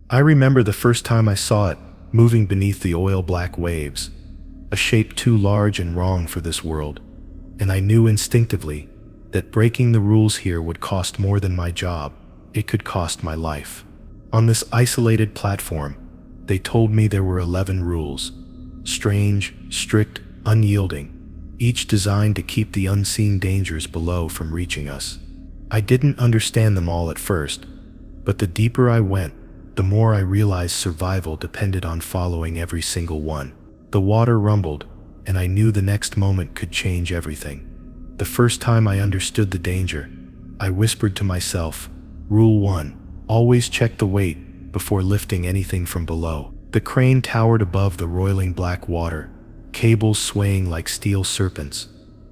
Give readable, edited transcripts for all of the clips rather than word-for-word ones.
I remember the first time I saw it, moving beneath the oil-black waves, a shape too large and wrong for this world, and I knew instinctively that breaking the rules here would cost more than my job. It could cost my life. On this isolated platform, they told me there were 11 rules, strange, strict, unyielding, each designed to keep the unseen dangers below from reaching us. I didn't understand them all at first, but the deeper I went, the more I realized survival depended on following every single one. The water rumbled, and I knew the next moment could change everything. The first time I understood the danger, I whispered to myself, Rule 1, always check the weight before lifting anything from below. The crane towered above the roiling black water, cables swaying like steel serpents,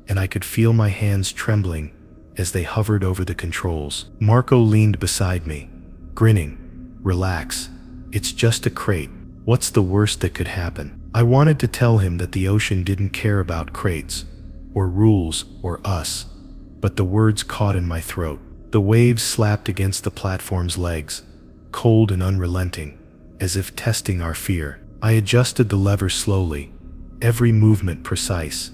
and I could feel my hands trembling as they hovered over the controls. Marco leaned beside me, grinning. Relax, it's just a crate. What's the worst that could happen? I wanted to tell him that the ocean didn't care about crates, or rules, or us, but the words caught in my throat. The waves slapped against the platform's legs, cold and unrelenting, as if testing our fear. I adjusted the lever slowly, every movement precise,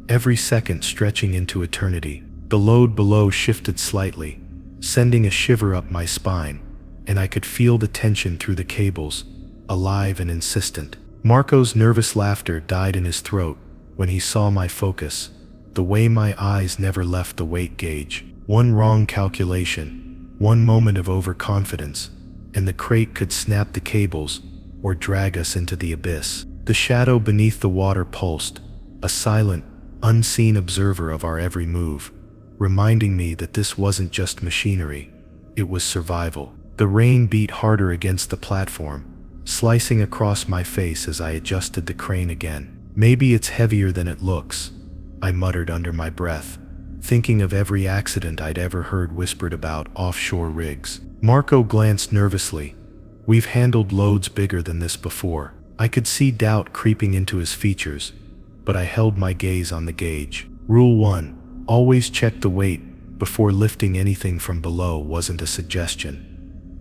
every second stretching into eternity. The load below shifted slightly, sending a shiver up my spine, and I could feel the tension through the cables, alive and insistent. Marco's nervous laughter died in his throat when he saw my focus, the way my eyes never left the weight gauge. One wrong calculation, one moment of overconfidence, and the crate could snap the cables or drag us into the abyss. The shadow beneath the water pulsed, a silent, unseen observer of our every move, reminding me that this wasn't just machinery, it was survival. The rain beat harder against the platform, slicing across my face as I adjusted the crane again. Maybe it's heavier than it looks, I muttered under my breath, thinking of every accident I'd ever heard whispered about offshore rigs. Marco glanced nervously. We've handled loads bigger than this before. I could see doubt creeping into his features, but I held my gaze on the gauge. Rule 1, always check the weight before lifting anything from below wasn't a suggestion.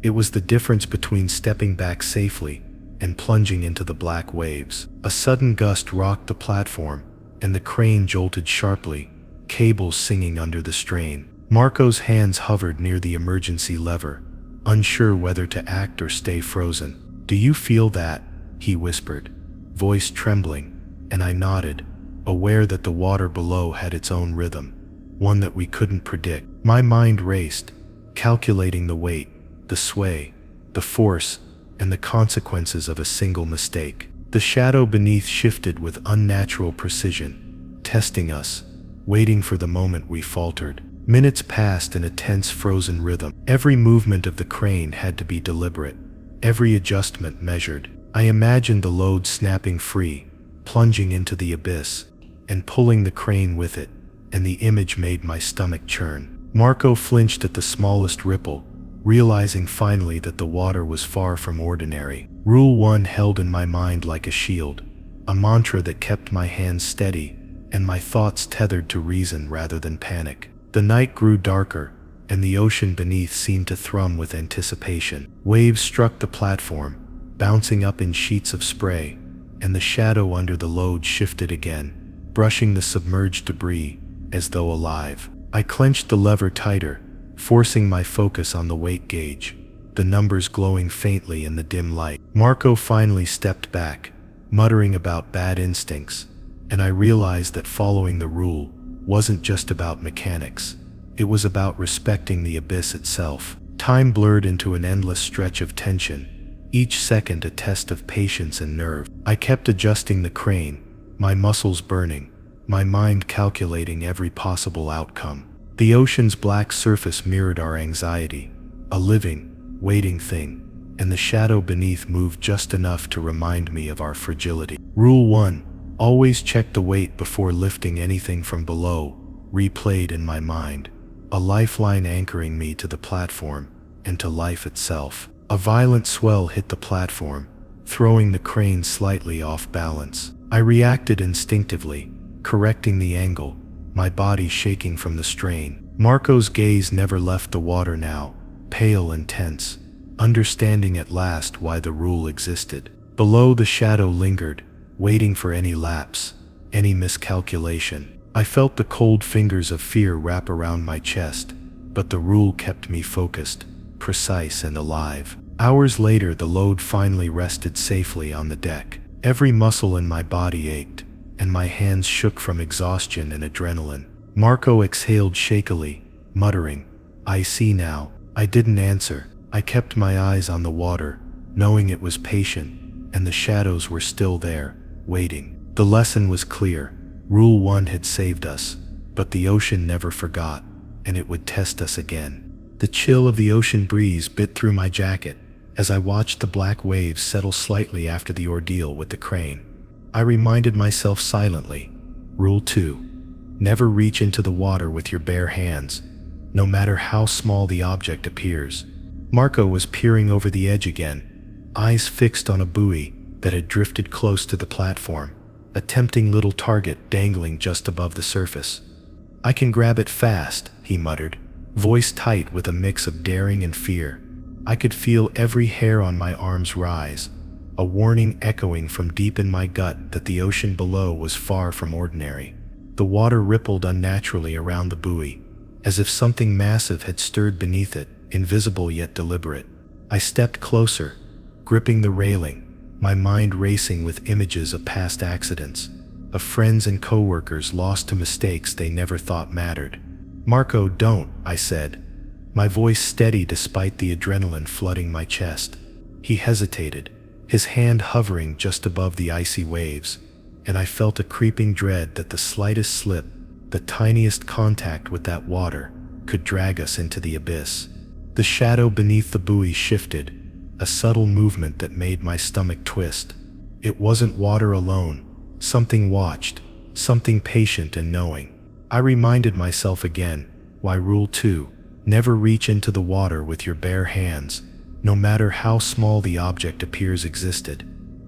It was the difference between stepping back safely and plunging into the black waves. A sudden gust rocked the platform, and the crane jolted sharply, cables singing under the strain. Marco's hands hovered near the emergency lever, unsure whether to act or stay frozen. Do you feel that? He whispered, voice trembling, and I nodded, aware that the water below had its own rhythm, one that we couldn't predict. My mind raced, calculating the weight, the sway, the force, and the consequences of a single mistake. The shadow beneath shifted with unnatural precision, testing us, waiting for the moment we faltered. Minutes passed in a tense, frozen rhythm. Every movement of the crane had to be deliberate, every adjustment measured. I imagined the load snapping free, plunging into the abyss, and pulling the crane with it, and the image made my stomach churn. Marco flinched at the smallest ripple, realizing finally that the water was far from ordinary. Rule 1 held in my mind like a shield, a mantra that kept my hands steady and my thoughts tethered to reason rather than panic. The night grew darker, and the ocean beneath seemed to thrum with anticipation. Waves struck the platform, bouncing up in sheets of spray, and the shadow under the load shifted again, brushing the submerged debris as though alive. I clenched the lever tighter, forcing my focus on the weight gauge, the numbers glowing faintly in the dim light. Marco finally stepped back, muttering about bad instincts, and I realized that following the rule wasn't just about mechanics. It was about respecting the abyss itself. Time blurred into an endless stretch of tension, each second a test of patience and nerve. I kept adjusting the crane, my muscles burning, my mind calculating every possible outcome. The ocean's black surface mirrored our anxiety, a living, waiting thing, and the shadow beneath moved just enough to remind me of our fragility. Rule 1, always check the weight before lifting anything from below, replayed in my mind, a lifeline anchoring me to the platform and to life itself. A violent swell hit the platform, throwing the crane slightly off balance. I reacted instinctively, correcting the angle, my body shaking from the strain. Marco's gaze never left the water now, pale and tense, understanding at last why the rule existed. Below, the shadow lingered, waiting for any lapse, any miscalculation. I felt the cold fingers of fear wrap around my chest, but the rule kept me focused, precise and alive. Hours later, the load finally rested safely on the deck. Every muscle in my body ached, and my hands shook from exhaustion and adrenaline. Marco exhaled shakily, muttering, "I see now." I didn't answer. I kept my eyes on the water, knowing it was patient, and the shadows were still there, waiting. The lesson was clear. Rule 1 had saved us, but the ocean never forgot, and it would test us again. The chill of the ocean breeze bit through my jacket as I watched the black waves settle slightly after the ordeal with the crane. I reminded myself silently, Rule 2, never reach into the water with your bare hands, no matter how small the object appears. Marco was peering over the edge again, eyes fixed on a buoy that had drifted close to the platform, a tempting little target dangling just above the surface. "I can grab it fast," he muttered, voice tight with a mix of daring and fear. I could feel every hair on my arms rise, a warning echoing from deep in my gut that the ocean below was far from ordinary. The water rippled unnaturally around the buoy, as if something massive had stirred beneath it, invisible yet deliberate. I stepped closer, gripping the railing, my mind racing with images of past accidents, of friends and co-workers lost to mistakes they never thought mattered. "Marco, don't," I said, my voice steady despite the adrenaline flooding my chest. He hesitated, his hand hovering just above the icy waves, and I felt a creeping dread that the slightest slip, the tiniest contact with that water, could drag us into the abyss. The shadow beneath the buoy shifted, a subtle movement that made my stomach twist. It wasn't water alone. Something watched, something patient and knowing. I reminded myself again why Rule 2, never reach into the water with your bare hands, no matter how small the object appears, existed,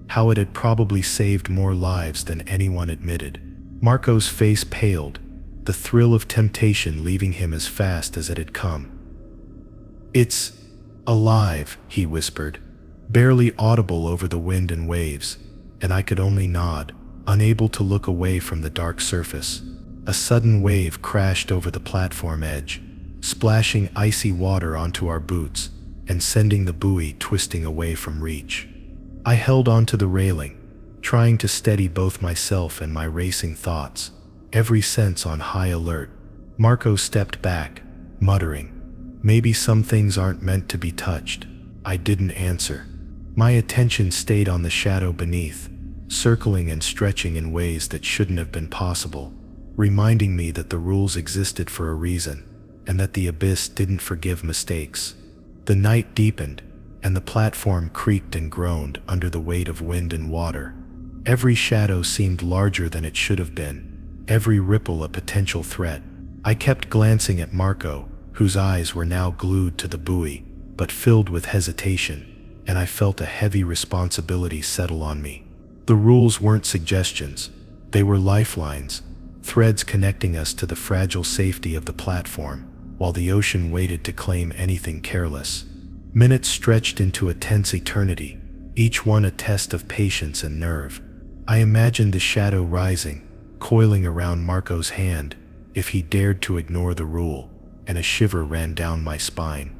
how it had probably saved more lives than anyone admitted. Marco's face paled, the thrill of temptation leaving him as fast as it had come. "It's alive," he whispered, barely audible over the wind and waves, and I could only nod, unable to look away from the dark surface. A sudden wave crashed over the platform edge, splashing icy water onto our boots and sending the buoy twisting away from reach. I held onto the railing, trying to steady both myself and my racing thoughts, every sense on high alert. Marco stepped back, muttering, "Maybe some things aren't meant to be touched." I didn't answer. My attention stayed on the shadow beneath, circling and stretching in ways that shouldn't have been possible, reminding me that the rules existed for a reason, and that the abyss didn't forgive mistakes. The night deepened, and the platform creaked and groaned under the weight of wind and water. Every shadow seemed larger than it should have been, every ripple a potential threat. I kept glancing at Marco, whose eyes were now glued to the buoy, but filled with hesitation, and I felt a heavy responsibility settle on me. The rules weren't suggestions, they were lifelines, threads connecting us to the fragile safety of the platform, while the ocean waited to claim anything careless. Minutes stretched into a tense eternity, each one a test of patience and nerve. I imagined the shadow rising, coiling around Marco's hand, if he dared to ignore the rule, and a shiver ran down my spine.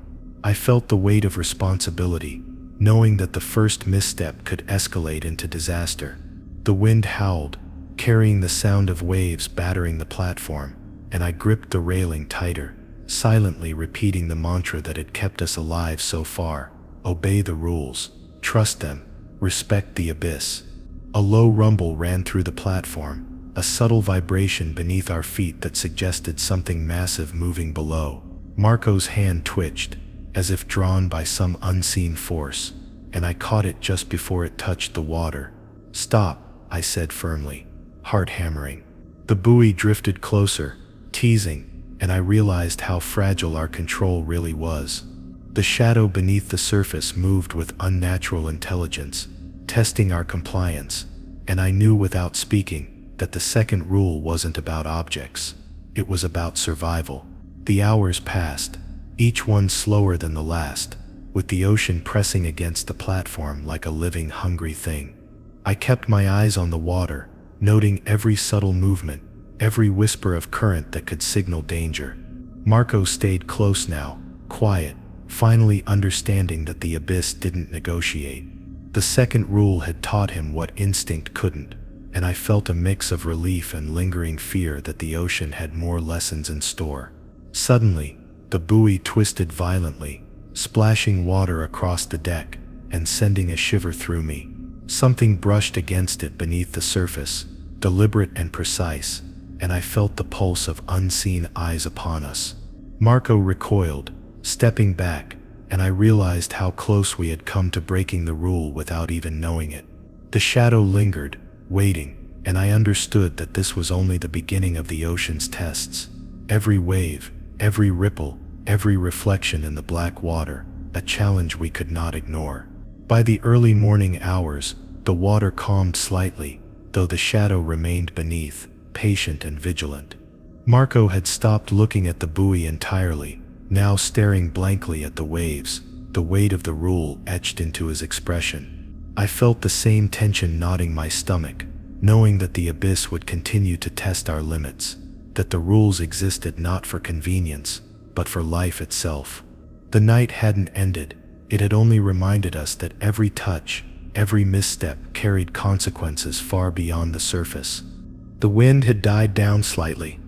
I felt the weight of responsibility, knowing that the first misstep could escalate into disaster. The wind howled, carrying the sound of waves battering the platform, and I gripped the railing tighter, silently repeating the mantra that had kept us alive so far: obey the rules, trust them, respect the abyss. A low rumble ran through the platform, a subtle vibration beneath our feet that suggested something massive moving below. Marco's hand twitched, as if drawn by some unseen force, and I caught it just before it touched the water. "Stop," I said firmly, heart hammering. The buoy drifted closer, teasing, and I realized how fragile our control really was. The shadow beneath the surface moved with unnatural intelligence, testing our compliance, and I knew without speaking that the second rule wasn't about objects, it was about survival. The hours passed, each one slower than the last, with the ocean pressing against the platform like a living, hungry thing. I kept my eyes on the water, noting every subtle movement, every whisper of current that could signal danger. Marco stayed close now, quiet, finally understanding that the abyss didn't negotiate. The second rule had taught him what instinct couldn't, and I felt a mix of relief and lingering fear that the ocean had more lessons in store. Suddenly, the buoy twisted violently, splashing water across the deck and sending a shiver through me. Something brushed against it beneath the surface, deliberate and precise, and I felt the pulse of unseen eyes upon us. Marco recoiled, stepping back, and I realized how close we had come to breaking the rule without even knowing it. The shadow lingered, waiting, and I understood that this was only the beginning of the ocean's tests. Every wave, every ripple, every reflection in the black water, a challenge we could not ignore. By the early morning hours, the water calmed slightly, though the shadow remained beneath, patient and vigilant. Marco had stopped looking at the buoy entirely, now staring blankly at the waves, the weight of the rule etched into his expression. I felt the same tension knotting my stomach, knowing that the abyss would continue to test our limits, that the rules existed not for convenience, but for life itself. The night hadn't ended, it had only reminded us that every touch, every misstep carried consequences far beyond the surface. The wind had died down slightly,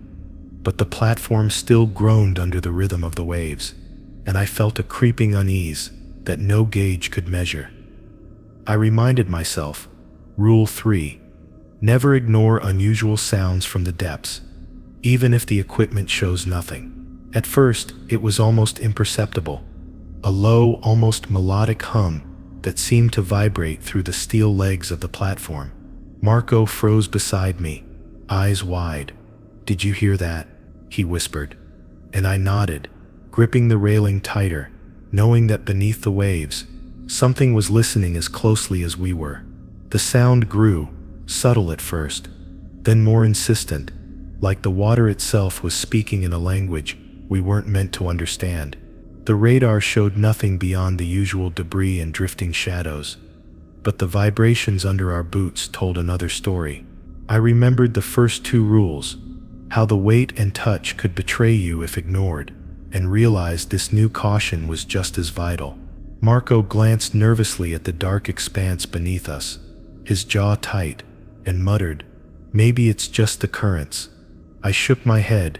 but the platform still groaned under the rhythm of the waves, and I felt a creeping unease that no gauge could measure. I reminded myself, Rule 3, never ignore unusual sounds from the depths, even if the equipment shows nothing. At first, it was almost imperceptible, a low, almost melodic hum that seemed to vibrate through the steel legs of the platform. Marco froze beside me, eyes wide. "Did you hear that?" he whispered, and I nodded, gripping the railing tighter, knowing that beneath the waves, something was listening as closely as we were. The sound grew, subtle at first, then more insistent, like the water itself was speaking in a language we weren't meant to understand. The radar showed nothing beyond the usual debris and drifting shadows, but the vibrations under our boots told another story. I remembered the first two rules, how the weight and touch could betray you if ignored, and realized this new caution was just as vital. Marco glanced nervously at the dark expanse beneath us, his jaw tight, and muttered, "Maybe it's just the currents." I shook my head.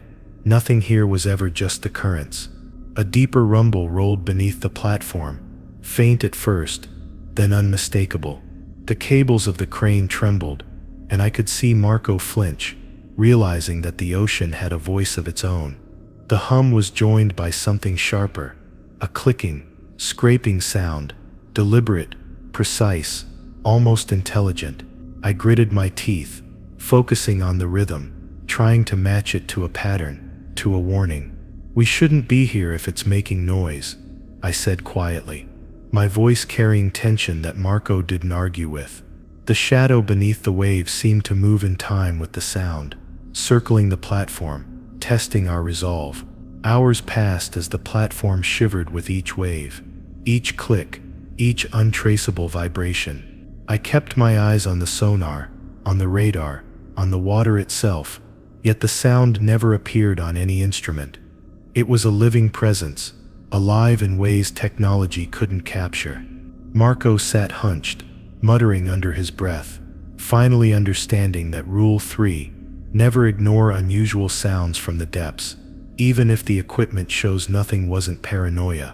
Nothing here was ever just the currents. A deeper rumble rolled beneath the platform, faint at first, then unmistakable. The cables of the crane trembled, and I could see Marco flinch, realizing that the ocean had a voice of its own. The hum was joined by something sharper, a clicking, scraping sound, deliberate, precise, almost intelligent. I gritted my teeth, focusing on the rhythm, trying to match it to a pattern, to a warning. "We shouldn't be here if it's making noise," I said quietly, my voice carrying tension that Marco didn't argue with. The shadow beneath the waves seemed to move in time with the sound, circling the platform, testing our resolve. Hours passed as the platform shivered with each wave, each click, each untraceable vibration. I kept my eyes on the sonar, on the radar, on the water itself, yet the sound never appeared on any instrument. It was a living presence, alive in ways technology couldn't capture. Marco sat hunched, muttering under his breath, finally understanding that Rule 3, never ignore unusual sounds from the depths, even if the equipment shows nothing, wasn't paranoia.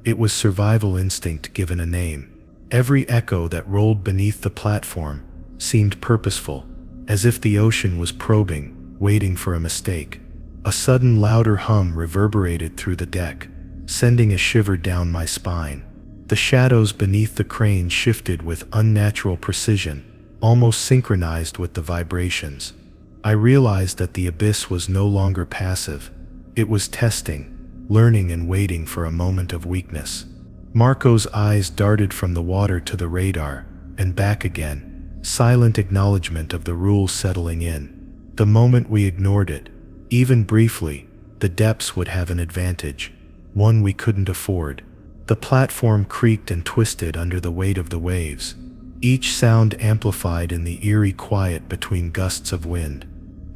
It was survival instinct given a name. Every echo that rolled beneath the platform seemed purposeful, as if the ocean was probing, waiting for a mistake. A sudden louder hum reverberated through the deck, sending a shiver down my spine. The shadows beneath the crane shifted with unnatural precision, almost synchronized with the vibrations. I realized that the abyss was no longer passive. It was testing, learning and waiting for a moment of weakness. Marco's eyes darted from the water to the radar, and back again, silent acknowledgement of the rule settling in. The moment we ignored it, even briefly, the depths would have an advantage, one we couldn't afford. The platform creaked and twisted under the weight of the waves, each sound amplified in the eerie quiet between gusts of wind.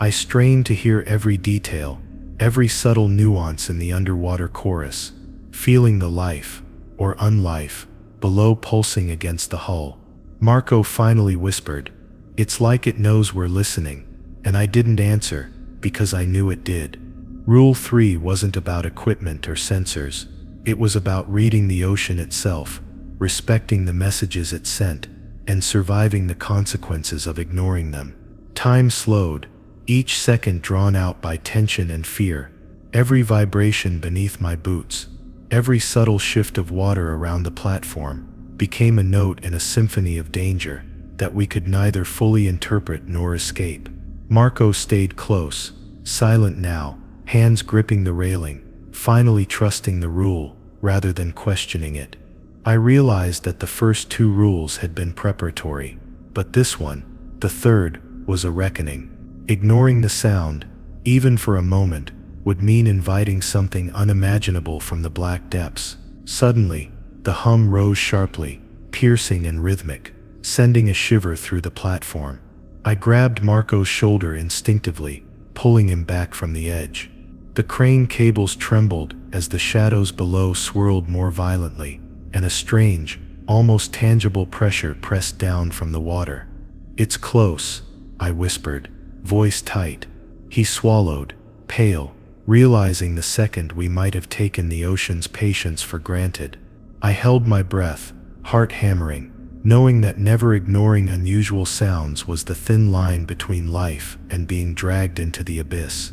I strained to hear every detail, every subtle nuance in the underwater chorus, feeling the life, or unlife, below pulsing against the hull. Marco finally whispered, "It's like it knows we're listening," and I didn't answer, because I knew it did. Rule 3 wasn't about equipment or sensors. It was about reading the ocean itself, respecting the messages it sent, and surviving the consequences of ignoring them. Time slowed, each second drawn out by tension and fear. Every vibration beneath my boots, every subtle shift of water around the platform, became a note in a symphony of danger that we could neither fully interpret nor escape. Marco stayed close, silent now, hands gripping the railing, finally trusting the rule rather than questioning it. I realized that the first 2 rules had been preparatory, but this one, the third, was a reckoning. Ignoring the sound, even for a moment, would mean inviting something unimaginable from the black depths. Suddenly, the hum rose sharply, piercing and rhythmic, sending a shiver through the platform. I grabbed Marco's shoulder instinctively, pulling him back from the edge. The crane cables trembled as the shadows below swirled more violently, and a strange, almost tangible pressure pressed down from the water. "It's close," I whispered, voice tight. He swallowed, pale, realizing the second we might have taken the ocean's patience for granted. I held my breath, heart hammering, knowing that never ignoring unusual sounds was the thin line between life and being dragged into the abyss.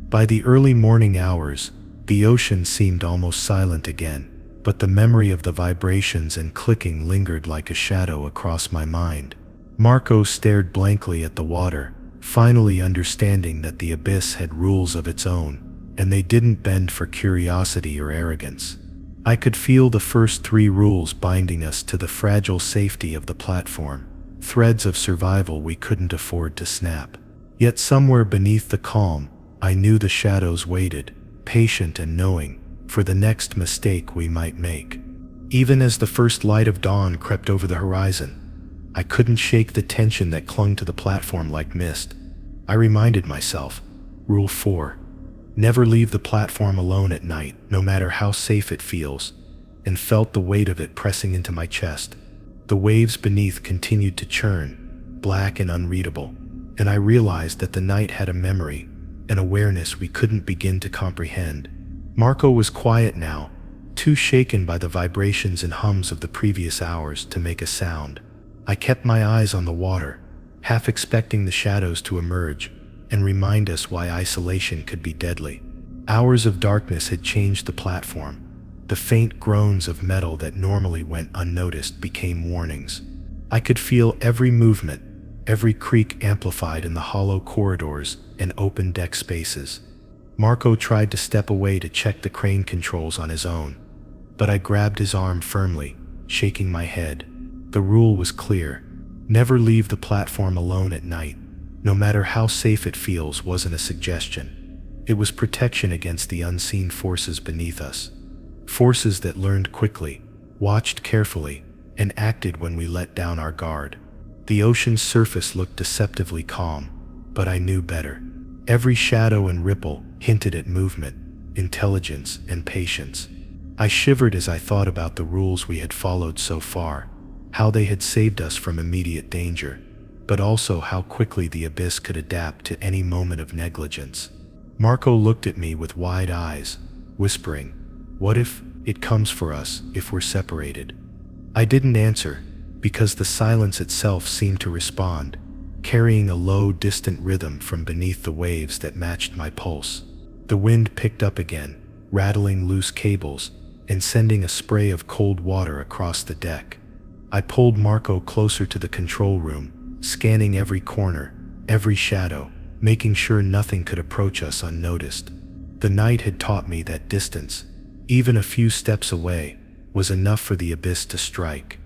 By the early morning hours, the ocean seemed almost silent again, but the memory of the vibrations and clicking lingered like a shadow across my mind. Marco stared blankly at the water, finally understanding that the abyss had rules of its own, and they didn't bend for curiosity or arrogance. I could feel the first 3 rules binding us to the fragile safety of the platform, threads of survival we couldn't afford to snap. Yet somewhere beneath the calm, I knew the shadows waited, patient and knowing, for the next mistake we might make. Even as the first light of dawn crept over the horizon, I couldn't shake the tension that clung to the platform like mist. I reminded myself, Rule 4, never leave the platform alone at night, no matter how safe it feels, and felt the weight of it pressing into my chest. The waves beneath continued to churn, black and unreadable, and I realized that the night had a memory, an awareness we couldn't begin to comprehend. Marco was quiet now, too shaken by the vibrations and hums of the previous hours to make a sound. I kept my eyes on the water, half expecting the shadows to emerge and remind us why isolation could be deadly. Hours of darkness had changed the platform. The faint groans of metal that normally went unnoticed became warnings. I could feel every movement, every creak amplified in the hollow corridors and open deck spaces. Marco tried to step away to check the crane controls on his own, but I grabbed his arm firmly, shaking my head. The rule was clear. Never leave the platform alone at night. No matter how safe it feels wasn't a suggestion. It was protection against the unseen forces beneath us. Forces that learned quickly, watched carefully, and acted when we let down our guard. The ocean's surface looked deceptively calm, but I knew better. Every shadow and ripple hinted at movement, intelligence, and patience. I shivered as I thought about the rules we had followed so far, how they had saved us from immediate danger, but also how quickly the abyss could adapt to any moment of negligence. Marco looked at me with wide eyes, whispering, "What if it comes for us if we're separated?" I didn't answer, because the silence itself seemed to respond, carrying a low, distant rhythm from beneath the waves that matched my pulse. The wind picked up again, rattling loose cables and sending a spray of cold water across the deck. I pulled Marco closer to the control room, scanning every corner, every shadow, making sure nothing could approach us unnoticed. The night had taught me that distance, even a few steps away, was enough for the abyss to strike.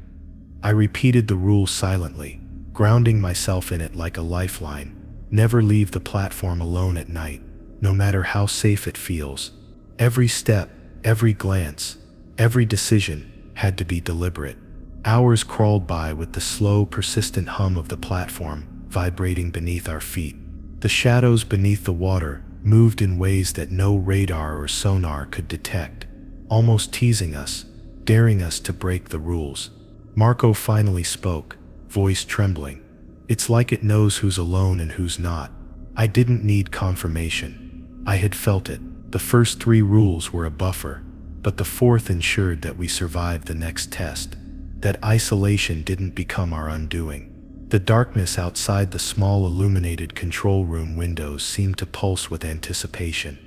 I repeated the rule silently, grounding myself in it like a lifeline. Never leave the platform alone at night, no matter how safe it feels. Every step, every glance, Every decision had to be deliberate. Hours crawled by with the slow, persistent hum of the platform vibrating beneath our feet. The shadows beneath the water moved in ways that no radar or sonar could detect, almost teasing us, daring us to break the rules. Marco finally spoke, voice trembling. It's like it knows who's alone and who's not. I didn't need confirmation. I had felt it. The first 3 rules were a buffer, but the 4th ensured that we survived the next test, that isolation didn't become our undoing. The darkness outside the small illuminated control room windows seemed to pulse with anticipation.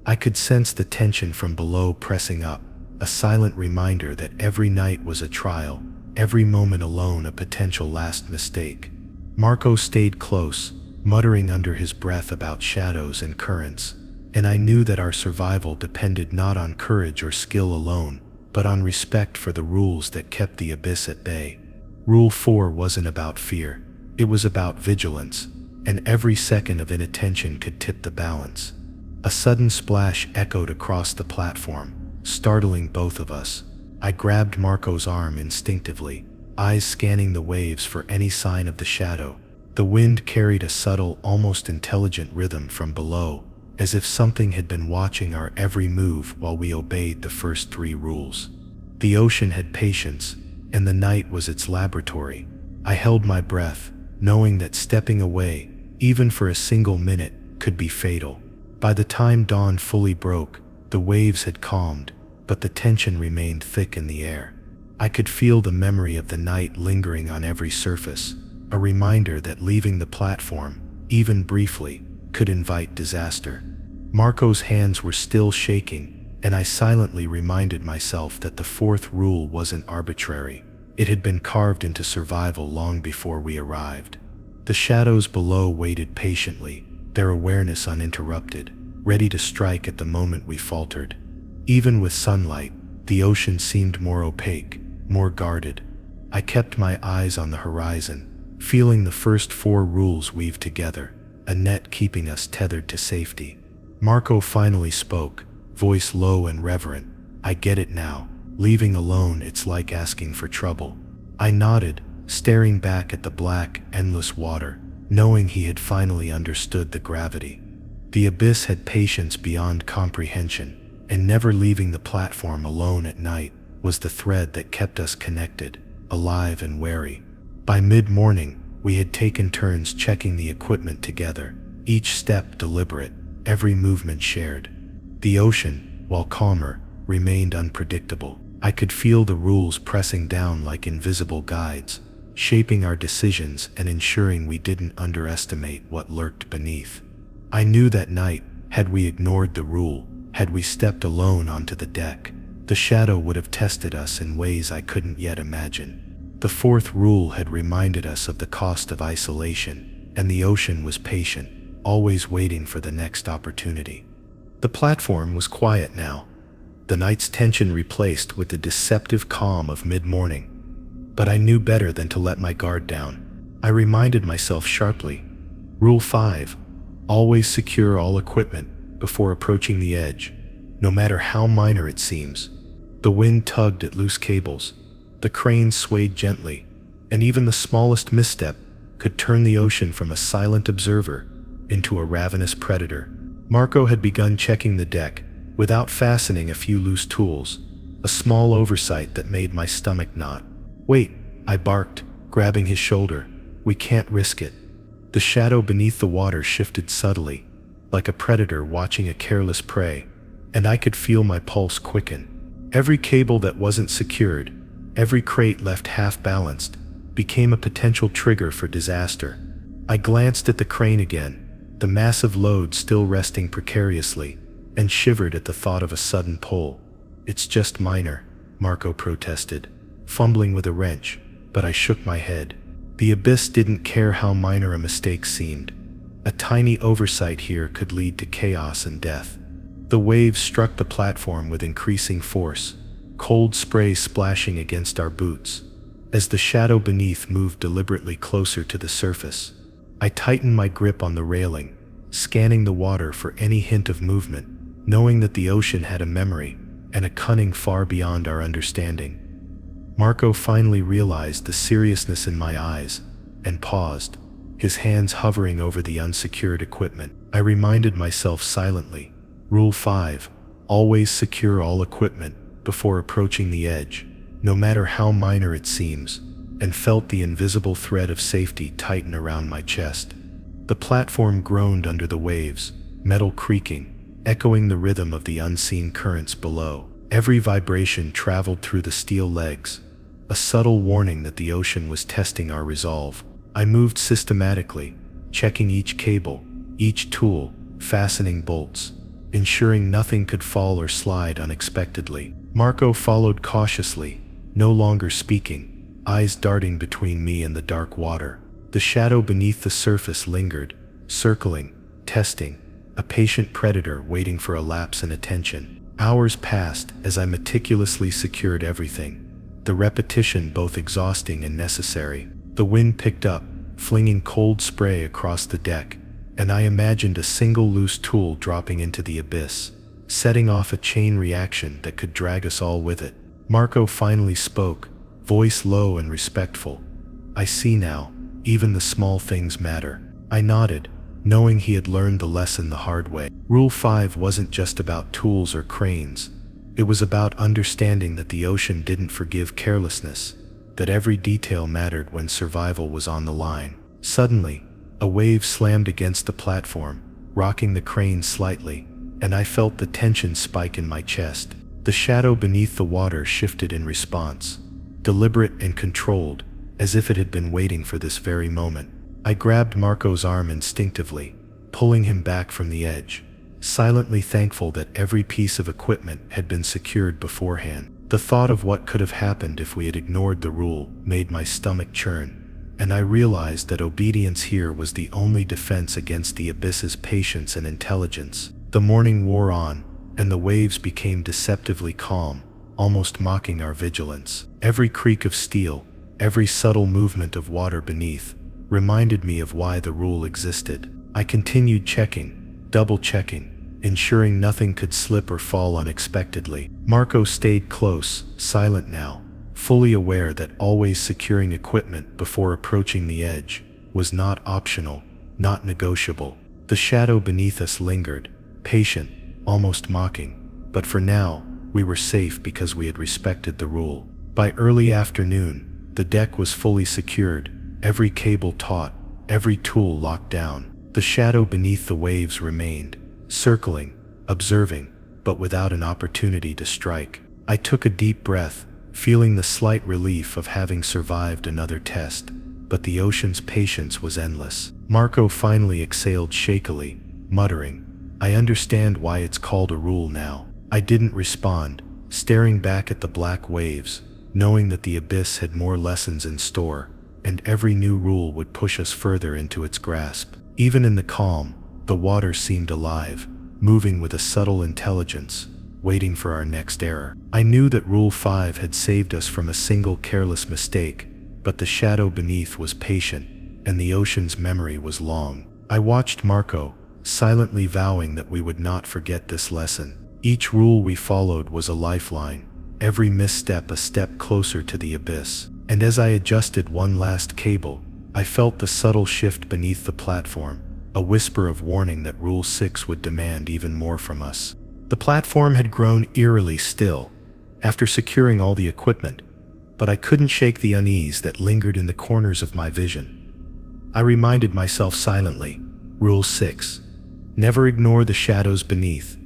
I could sense the tension from below pressing up, a silent reminder that every night was a trial, every moment alone a potential last mistake. Marco stayed close, muttering under his breath about shadows and currents, and I knew that our survival depended not on courage or skill alone, but on respect for the rules that kept the abyss at bay. Rule 4 wasn't about fear, it was about vigilance, and every second of inattention could tip the balance. A sudden splash echoed across the platform, startling both of us. I grabbed Marco's arm instinctively, eyes scanning the waves for any sign of the shadow. The wind carried a subtle, almost intelligent rhythm from below, as if something had been watching our every move while we obeyed the first 3 rules. The ocean had patience, and the night was its laboratory. I held my breath, knowing that stepping away, even for a single minute, could be fatal. By the time dawn fully broke, the waves had calmed, but the tension remained thick in the air. I could feel the memory of the night lingering on every surface, a reminder that leaving the platform, even briefly, could invite disaster. Marco's hands were still shaking, and I silently reminded myself that the 4th rule wasn't arbitrary. It had been carved into survival long before we arrived. The shadows below waited patiently, their awareness uninterrupted, ready to strike at the moment we faltered. Even with sunlight, the ocean seemed more opaque, more guarded. I kept my eyes on the horizon, feeling the first 4 rules weave together, a net keeping us tethered to safety. Marco finally spoke, voice low and reverent. I get it now. Leaving alone, it's like asking for trouble. I nodded, staring back at the black, endless water, knowing he had finally understood the gravity. The abyss had patience beyond comprehension, and never leaving the platform alone at night was the thread that kept us connected, alive and wary. By mid-morning, we had taken turns checking the equipment together, each step deliberate, every movement shared. The ocean, while calmer, remained unpredictable. I could feel the rules pressing down like invisible guides, shaping our decisions and ensuring we didn't underestimate what lurked beneath. I knew that night, had we ignored the rule, had we stepped alone onto the deck, the shadow would have tested us in ways I couldn't yet imagine. The 4th rule had reminded us of the cost of isolation, and the ocean was patient, always waiting for the next opportunity. The platform was quiet now, the night's tension replaced with the deceptive calm of mid-morning. But I knew better than to let my guard down. I reminded myself sharply. Rule 5. Always secure all equipment before approaching the edge, no matter how minor it seems. The wind tugged at loose cables, the crane swayed gently, and even the smallest misstep could turn the ocean from a silent observer into a ravenous predator. Marco had begun checking the deck, without fastening a few loose tools, a small oversight that made my stomach knot. "Wait," I barked, grabbing his shoulder. "We can't risk it." The shadow beneath the water shifted subtly, like a predator watching a careless prey, and I could feel my pulse quicken. Every cable that wasn't secured, every crate left half-balanced, became a potential trigger for disaster. I glanced at the crane again, the massive load still resting precariously, and shivered at the thought of a sudden pull. "It's just minor," Marco protested, fumbling with a wrench, but I shook my head. The abyss didn't care how minor a mistake seemed. A tiny oversight here could lead to chaos and death. The waves struck the platform with increasing force, cold spray splashing against our boots. As the shadow beneath moved deliberately closer to the surface, I tightened my grip on the railing, scanning the water for any hint of movement, knowing that the ocean had a memory, and a cunning far beyond our understanding. Marco finally realized the seriousness in my eyes and paused, his hands hovering over the unsecured equipment. I reminded myself silently, Rule 5, always secure all equipment before approaching the edge, no matter how minor it seems, and felt the invisible thread of safety tighten around my chest. The platform groaned under the waves, metal creaking, echoing the rhythm of the unseen currents below. Every vibration traveled through the steel legs, a subtle warning that the ocean was testing our resolve. I moved systematically, checking each cable, each tool, fastening bolts, ensuring nothing could fall or slide unexpectedly. Marco followed cautiously, no longer speaking, eyes darting between me and the dark water. The shadow beneath the surface lingered, circling, testing, a patient predator waiting for a lapse in attention. Hours passed as I meticulously secured everything, the repetition both exhausting and necessary. The wind picked up, flinging cold spray across the deck, and I imagined a single loose tool dropping into the abyss, setting off a chain reaction that could drag us all with it. Marco finally spoke, voice low and respectful. "I see now, even the small things matter." I nodded, knowing he had learned the lesson the hard way. Rule 5 wasn't just about tools or cranes. It was about understanding that the ocean didn't forgive carelessness, that every detail mattered when survival was on the line. Suddenly, a wave slammed against the platform, rocking the crane slightly, and I felt the tension spike in my chest. The shadow beneath the water shifted in response, deliberate and controlled, as if it had been waiting for this very moment. I grabbed Marco's arm instinctively, pulling him back from the edge, silently thankful that every piece of equipment had been secured beforehand. The thought of what could have happened if we had ignored the rule made my stomach churn, and I realized that obedience here was the only defense against the abyss's patience and intelligence. The morning wore on, and the waves became deceptively calm, almost mocking our vigilance. Every creak of steel, every subtle movement of water beneath, reminded me of why the rule existed. I continued checking, double-checking, ensuring nothing could slip or fall unexpectedly. Marco stayed close, silent now, fully aware that always securing equipment before approaching the edge was not optional, not negotiable. The shadow beneath us lingered, patient, almost mocking, but for now, we were safe because we had respected the rule. By early afternoon, the deck was fully secured, every cable taut, every tool locked down. The shadow beneath the waves remained, circling, observing, but without an opportunity to strike. I took a deep breath, feeling the slight relief of having survived another test, but the ocean's patience was endless. Marco finally exhaled shakily, muttering, "I understand why it's called a rule now." I didn't respond, staring back at the black waves, knowing that the abyss had more lessons in store, and every new rule would push us further into its grasp. Even in the calm, the water seemed alive, moving with a subtle intelligence, waiting for our next error. I knew that Rule 5 had saved us from a single careless mistake, but the shadow beneath was patient, and the ocean's memory was long. I watched Marco, silently vowing that we would not forget this lesson. Each rule we followed was a lifeline, every misstep a step closer to the abyss. And as I adjusted one last cable, I felt the subtle shift beneath the platform, a whisper of warning that Rule 6 would demand even more from us. The platform had grown eerily still, after securing all the equipment, but I couldn't shake the unease that lingered in the corners of my vision. I reminded myself silently, Rule 6. Never ignore the shadows beneath,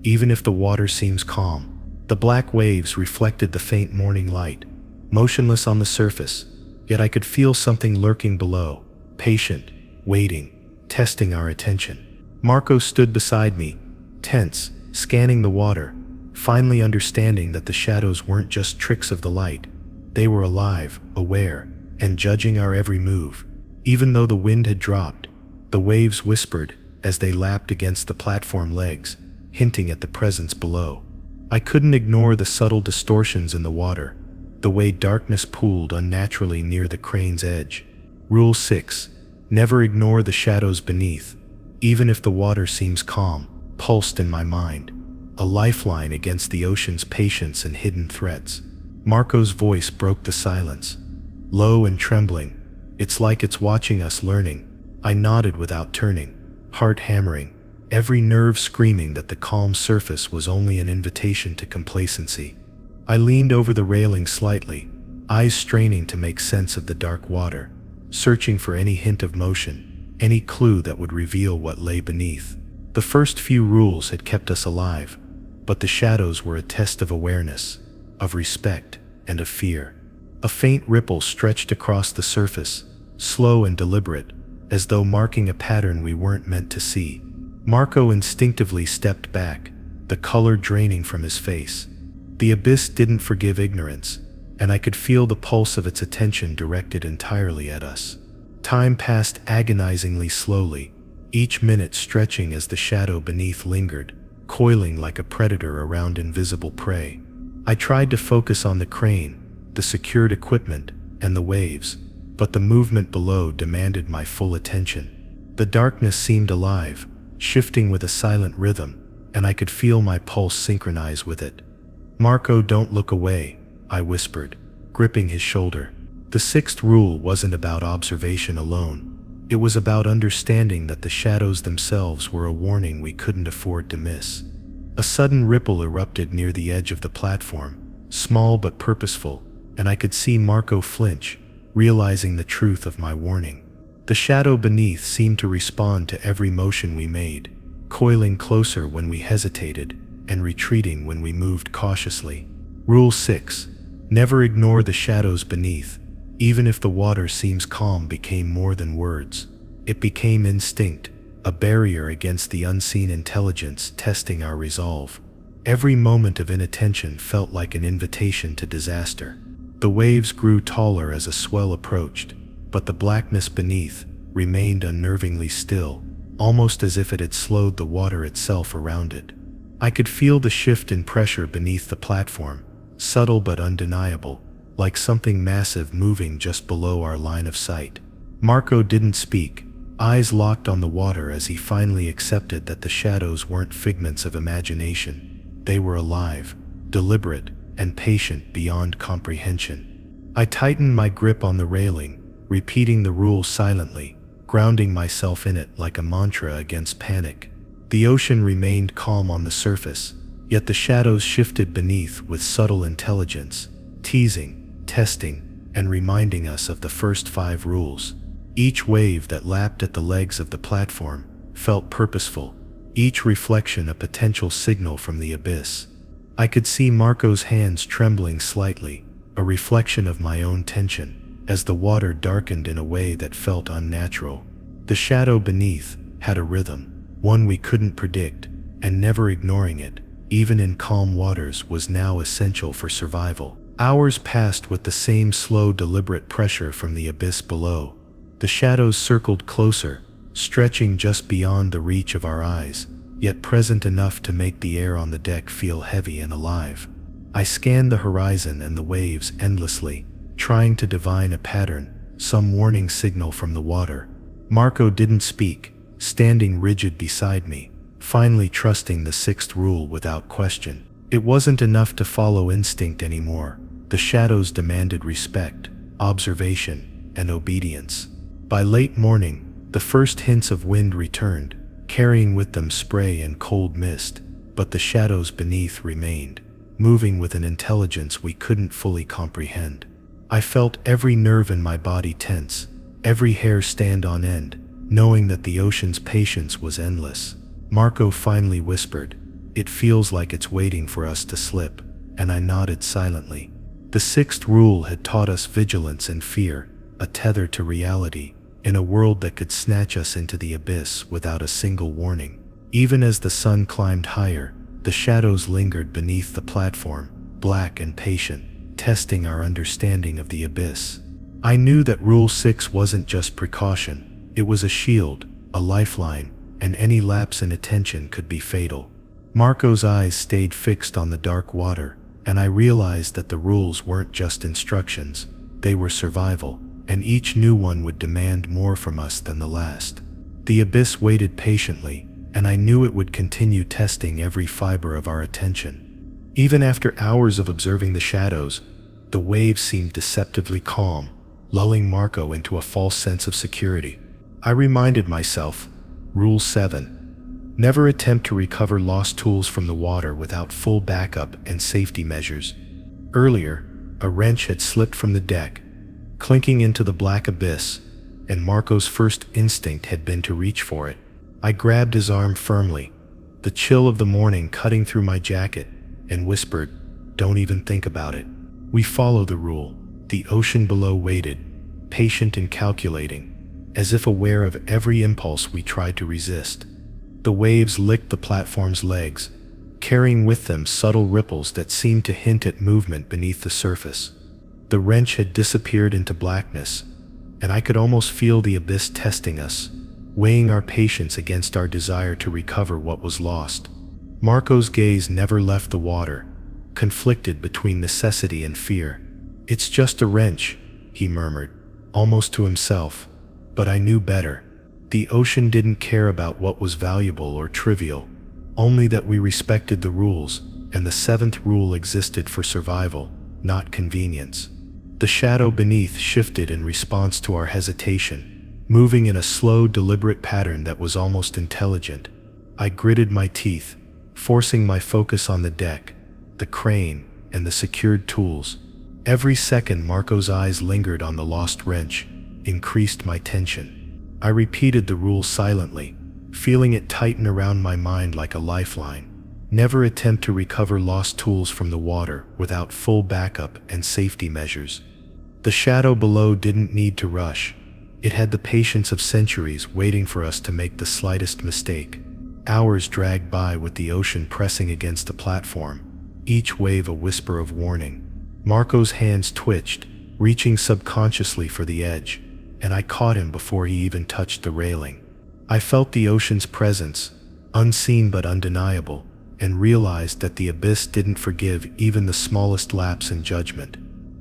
even if the water seems calm. The black waves reflected the faint morning light, motionless on the surface, yet I could feel something lurking below, patient, waiting, testing our attention. Marco stood beside me, tense, scanning the water, finally understanding that the shadows weren't just tricks of the light. They were alive, aware, and judging our every move. Even though the wind had dropped, the waves whispered as they lapped against the platform legs, hinting at the presence below. I couldn't ignore the subtle distortions in the water, the way darkness pooled unnaturally near the crane's edge. Rule 6. Never ignore the shadows beneath, even if the water seems calm, pulsed in my mind. a lifeline against the ocean's patience and hidden threats. Marco's voice broke the silence, low and trembling. "It's like it's watching us learning." I nodded without turning, heart hammering, every nerve screaming that the calm surface was only an invitation to complacency. I leaned over the railing slightly, eyes straining to make sense of the dark water, searching for any hint of motion, any clue that would reveal what lay beneath. The first few rules had kept us alive, but the shadows were a test of awareness, of respect, and of fear. A faint ripple stretched across the surface, slow and deliberate, as though marking a pattern we weren't meant to see. Marco instinctively stepped back, the color draining from his face. The abyss didn't forgive ignorance, and I could feel the pulse of its attention directed entirely at us. Time passed agonizingly slowly, each minute stretching as the shadow beneath lingered, coiling like a predator around invisible prey. I tried to focus on the crane, the secured equipment, and the waves, but the movement below demanded my full attention. The darkness seemed alive, shifting with a silent rhythm, and I could feel my pulse synchronize with it. "Marco, don't look away," I whispered, gripping his shoulder. The sixth rule wasn't about observation alone. It was about understanding that the shadows themselves were a warning we couldn't afford to miss. A sudden ripple erupted near the edge of the platform, small but purposeful, and I could see Marco flinch, realizing the truth of my warning. The shadow beneath seemed to respond to every motion we made, coiling closer when we hesitated and retreating when we moved cautiously. Rule 6. Never ignore the shadows beneath. Even if the water seems calm became more than words. It became instinct, a barrier against the unseen intelligence testing our resolve. Every moment of inattention felt like an invitation to disaster. The waves grew taller as a swell approached, but the blackness beneath remained unnervingly still, almost as if it had slowed the water itself around it. I could feel the shift in pressure beneath the platform, subtle but undeniable, like something massive moving just below our line of sight. Marco didn't speak, eyes locked on the water as he finally accepted that the shadows weren't figments of imagination. They were alive, deliberate, and patient beyond comprehension. I tightened my grip on the railing, repeating the rule silently, grounding myself in it like a mantra against panic. The ocean remained calm on the surface, yet the shadows shifted beneath with subtle intelligence, teasing, testing, and reminding us of the first 5 rules. Each wave that lapped at the legs of the platform felt purposeful, each reflection a potential signal from the abyss. I could see Marco's hands trembling slightly, a reflection of my own tension, as the water darkened in a way that felt unnatural. The shadow beneath had a rhythm, one we couldn't predict, and never ignoring it, even in calm waters, was now essential for survival. Hours passed with the same slow, deliberate pressure from the abyss below. The shadows circled closer, stretching just beyond the reach of our eyes, yet present enough to make the air on the deck feel heavy and alive. I scanned the horizon and the waves endlessly, trying to divine a pattern, some warning signal from the water. Marco didn't speak, standing rigid beside me, finally trusting the 6th rule without question. It wasn't enough to follow instinct anymore. The shadows demanded respect, observation, and obedience. By late morning, the first hints of wind returned, carrying with them spray and cold mist, but the shadows beneath remained, moving with an intelligence we couldn't fully comprehend. I felt every nerve in my body tense, every hair stand on end, knowing that the ocean's patience was endless. Marco finally whispered, "It feels like it's waiting for us to slip," and I nodded silently. The 6th rule had taught us vigilance and fear, a tether to reality, in a world that could snatch us into the abyss without a single warning. Even as the sun climbed higher, the shadows lingered beneath the platform, black and patient, testing our understanding of the abyss. I knew that Rule 6 wasn't just precaution, it was a shield, a lifeline, and any lapse in attention could be fatal. Marco's eyes stayed fixed on the dark water, and I realized that the rules weren't just instructions, they were survival, and each new one would demand more from us than the last. The abyss waited patiently, and I knew it would continue testing every fiber of our attention. Even after hours of observing the shadows, the waves seemed deceptively calm, lulling Marco into a false sense of security. I reminded myself, Rule 7. Never attempt to recover lost tools from the water without full backup and safety measures. Earlier, a wrench had slipped from the deck, clinking into the black abyss, and Marco's first instinct had been to reach for it. I grabbed his arm firmly, the chill of the morning cutting through my jacket, and whispered, "Don't even think about it." We follow the rule. The ocean below waited, patient and calculating, as if aware of every impulse we tried to resist. The waves licked the platform's legs, carrying with them subtle ripples that seemed to hint at movement beneath the surface. The wrench had disappeared into blackness, and I could almost feel the abyss testing us, weighing our patience against our desire to recover what was lost. Marco's gaze never left the water, conflicted between necessity and fear. "It's just a wrench," he murmured, almost to himself, but I knew better. The ocean didn't care about what was valuable or trivial, only that we respected the rules, and the seventh rule existed for survival, not convenience. The shadow beneath shifted in response to our hesitation, moving in a slow, deliberate pattern that was almost intelligent. I gritted my teeth, forcing my focus on the deck, the crane, and the secured tools. Every second Marco's eyes lingered on the lost wrench increased my tension. I repeated the rule silently, feeling it tighten around my mind like a lifeline. Never attempt to recover lost tools from the water without full backup and safety measures. The shadow below didn't need to rush. It had the patience of centuries waiting for us to make the slightest mistake. Hours dragged by with the ocean pressing against the platform, each wave a whisper of warning. Marco's hands twitched, reaching subconsciously for the edge, and I caught him before he even touched the railing. I felt the ocean's presence, unseen but undeniable, and realized that the abyss didn't forgive even the smallest lapse in judgment.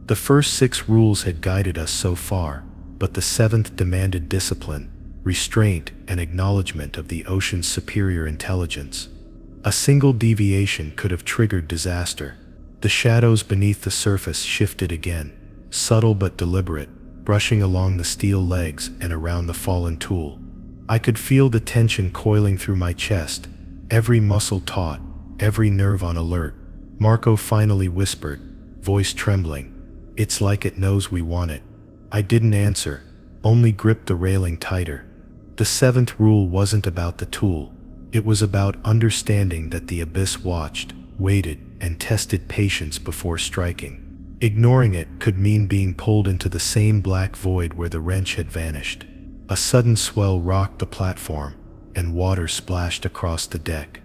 The first 6 rules had guided us so far, but the 7th demanded discipline, restraint, and acknowledgement of the ocean's superior intelligence. A single deviation could have triggered disaster. The shadows beneath the surface shifted again, subtle but deliberate, brushing along the steel legs and around the fallen tool. I could feel the tension coiling through my chest, every muscle taut, every nerve on alert. Marco finally whispered, voice trembling, "It's like it knows we want it." I didn't answer, only gripped the railing tighter. The 7th rule wasn't about the tool. It was about understanding that the abyss watched, waited, and tested patience before striking. Ignoring it could mean being pulled into the same black void where the wrench had vanished. A sudden swell rocked the platform, and water splashed across the deck.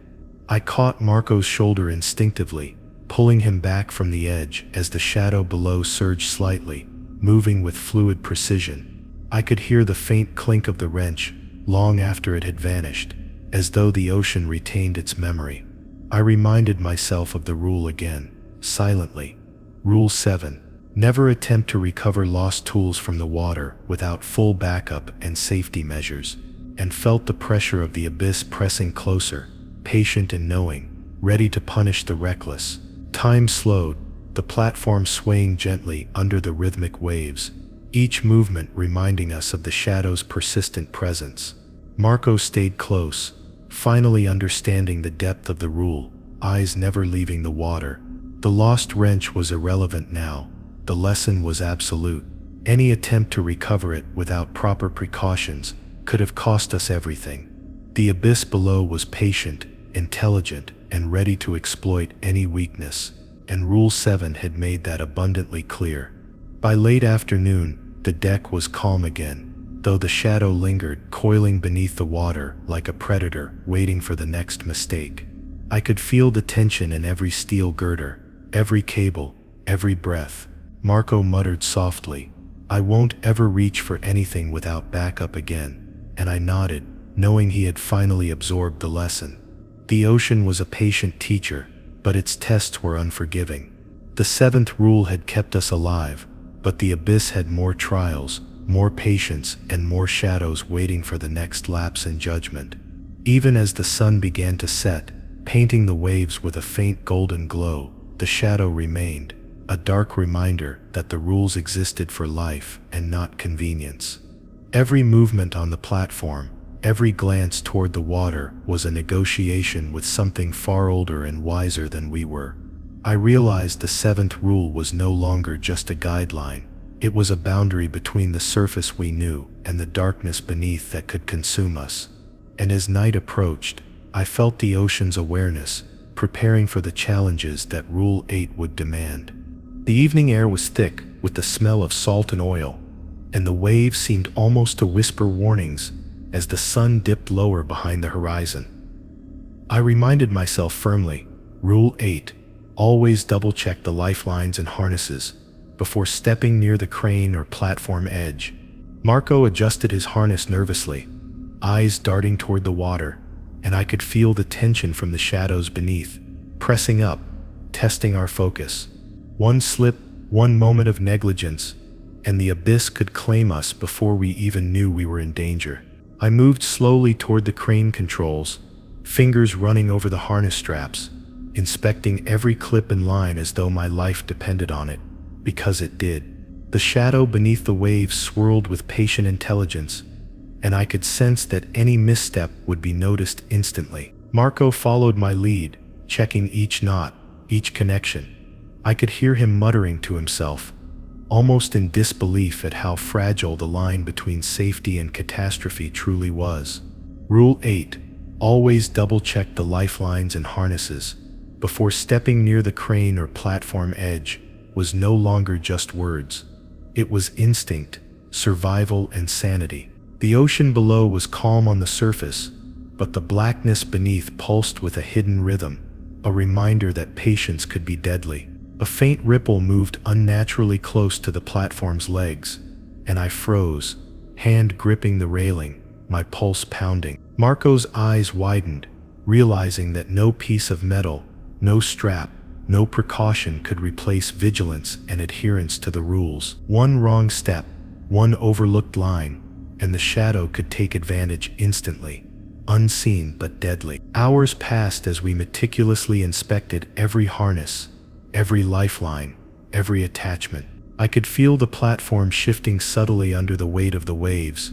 I caught Marco's shoulder instinctively, pulling him back from the edge as the shadow below surged slightly, moving with fluid precision. I could hear the faint clink of the wrench long after it had vanished, as though the ocean retained its memory. I reminded myself of the rule again, silently. Rule 7. Never attempt to recover lost tools from the water without full backup and safety measures, and felt the pressure of the abyss pressing closer, patient and knowing, ready to punish the reckless. Time slowed, the platform swaying gently under the rhythmic waves, each movement reminding us of the shadow's persistent presence. Marco stayed close, finally understanding the depth of the rule, eyes never leaving the water. The lost wrench was irrelevant now. The lesson was absolute. Any attempt to recover it without proper precautions could have cost us everything. The abyss below was patient, intelligent, and ready to exploit any weakness, and Rule 7 had made that abundantly clear. By late afternoon, the deck was calm again, though the shadow lingered, coiling beneath the water like a predator waiting for the next mistake. I could feel the tension in every steel girder, every cable, every breath. Marco muttered softly, "I won't ever reach for anything without backup again," and I nodded, knowing he had finally absorbed the lesson. The ocean was a patient teacher, but its tests were unforgiving. The 7th rule had kept us alive, but the abyss had more trials, more patience, and more shadows waiting for the next lapse in judgment. Even as the sun began to set, painting the waves with a faint golden glow, the shadow remained, a dark reminder that the rules existed for life and not convenience. Every movement on the platform, every glance toward the water was a negotiation with something far older and wiser than we were. I realized the seventh rule was no longer just a guideline. It was a boundary between the surface we knew and the darkness beneath that could consume us. And as night approached, I felt the ocean's awareness, preparing for the challenges that Rule 8 would demand. The evening air was thick with the smell of salt and oil, and the waves seemed almost to whisper warnings as the sun dipped lower behind the horizon. I reminded myself firmly, Rule 8, always double-check the lifelines and harnesses before stepping near the crane or platform edge. Marco adjusted his harness nervously, eyes darting toward the water, and I could feel the tension from the shadows beneath, pressing up, testing our focus. One slip, one moment of negligence, and the abyss could claim us before we even knew we were in danger. I moved slowly toward the crane controls, fingers running over the harness straps, inspecting every clip and line as though my life depended on it, because it did. The shadow beneath the waves swirled with patient intelligence, and I could sense that any misstep would be noticed instantly. Marco followed my lead, checking each knot, each connection. I could hear him muttering to himself, almost in disbelief at how fragile the line between safety and catastrophe truly was. Rule 8, always double-check the lifelines and harnesses before stepping near the crane or platform edge, was no longer just words. It was instinct, survival, and sanity. The ocean below was calm on the surface, but the blackness beneath pulsed with a hidden rhythm, a reminder that patience could be deadly. A faint ripple moved unnaturally close to the platform's legs, and I froze, hand gripping the railing, my pulse pounding. Marco's eyes widened, realizing that no piece of metal, no strap, no precaution could replace vigilance and adherence to the rules. One wrong step, one overlooked line, and the shadow could take advantage instantly, unseen but deadly. Hours passed as we meticulously inspected every harness, every lifeline, every attachment. I could feel the platform shifting subtly under the weight of the waves,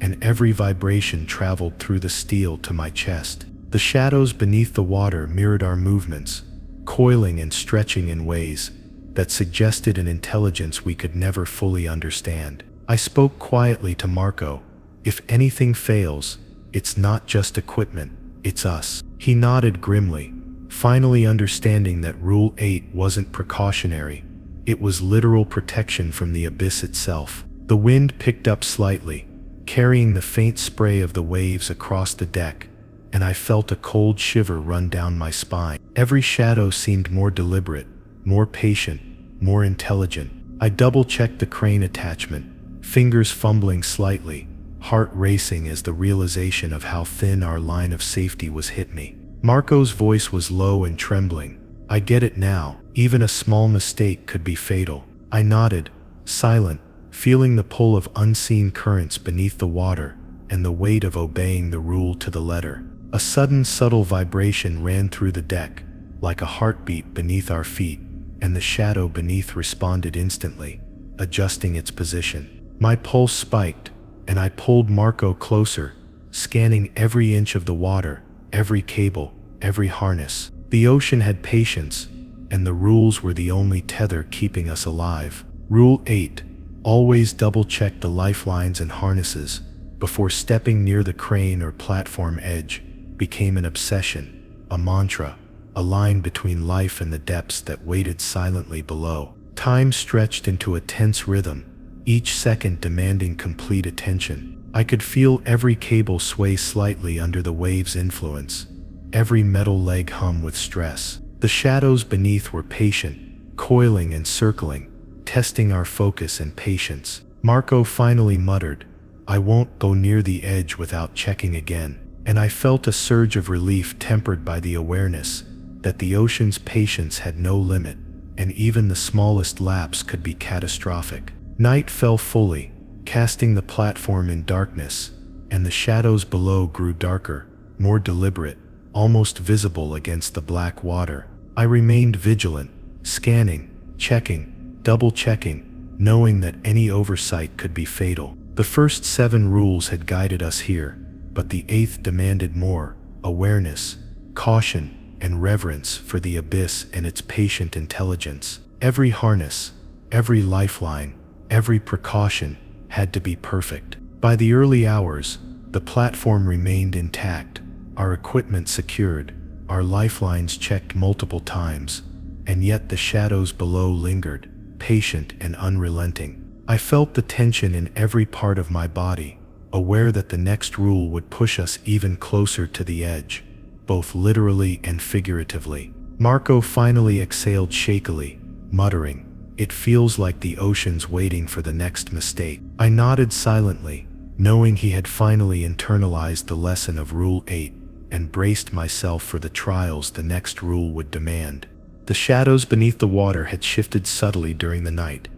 and every vibration traveled through the steel to my chest. The shadows beneath the water mirrored our movements, coiling and stretching in ways that suggested an intelligence we could never fully understand. I spoke quietly to Marco. If anything fails, it's not just equipment, it's us. He nodded grimly, finally understanding that Rule 8 wasn't precautionary. It was literal protection from the abyss itself. The wind picked up slightly, carrying the faint spray of the waves across the deck, and I felt a cold shiver run down my spine. Every shadow seemed more deliberate, more patient, more intelligent. I double-checked the crane attachment, fingers fumbling slightly, heart racing as the realization of how thin our line of safety was hit me. Marco's voice was low and trembling. I get it now, even a small mistake could be fatal. I nodded, silent, feeling the pull of unseen currents beneath the water and the weight of obeying the rule to the letter. A sudden subtle vibration ran through the deck, like a heartbeat beneath our feet, and the shadow beneath responded instantly, adjusting its position. My pulse spiked, and I pulled Marco closer, scanning every inch of the water, every cable, every harness. The ocean had patience, and the rules were the only tether keeping us alive. Rule 8, always double-check the lifelines and harnesses before stepping near the crane or platform edge, became an obsession, a mantra, a line between life and the depths that waited silently below. Time stretched into a tense rhythm, each second demanding complete attention. I could feel every cable sway slightly under the wave's influence, every metal leg hum with stress. The shadows beneath were patient, coiling and circling, testing our focus and patience. Marco finally muttered, "I won't go near the edge without checking again," and I felt a surge of relief tempered by the awareness that the ocean's patience had no limit, and even the smallest lapse could be catastrophic. Night fell fully, casting the platform in darkness, and the shadows below grew darker, more deliberate, almost visible against the black water. I remained vigilant, scanning, checking, double-checking, knowing that any oversight could be fatal. The first 7 rules had guided us here, but the 8th demanded more: awareness, caution, and reverence for the abyss and its patient intelligence. Every harness, every lifeline, every precaution had to be perfect. By the early hours, the platform remained intact, our equipment secured, our lifelines checked multiple times, and yet the shadows below lingered, patient and unrelenting. I felt the tension in every part of my body, aware that the next rule would push us even closer to the edge, both literally and figuratively. Marco finally exhaled shakily, muttering, "It feels like the ocean's waiting for the next mistake." I nodded silently, knowing he had finally internalized the lesson of Rule 8, and braced myself for the trials the next rule would demand. The shadows beneath the water had shifted subtly during the night,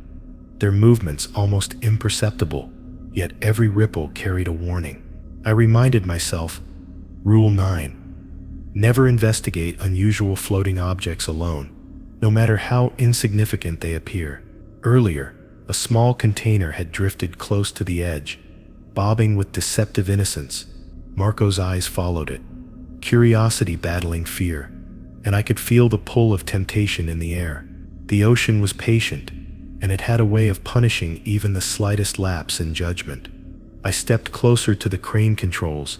their movements almost imperceptible, yet every ripple carried a warning. I reminded myself, Rule 9, never investigate unusual floating objects alone, no matter how insignificant they appear. Earlier, a small container had drifted close to the edge, bobbing with deceptive innocence. Marco's eyes followed it, curiosity battling fear, and I could feel the pull of temptation in the air. The ocean was patient, and it had a way of punishing even the slightest lapse in judgment. I stepped closer to the crane controls,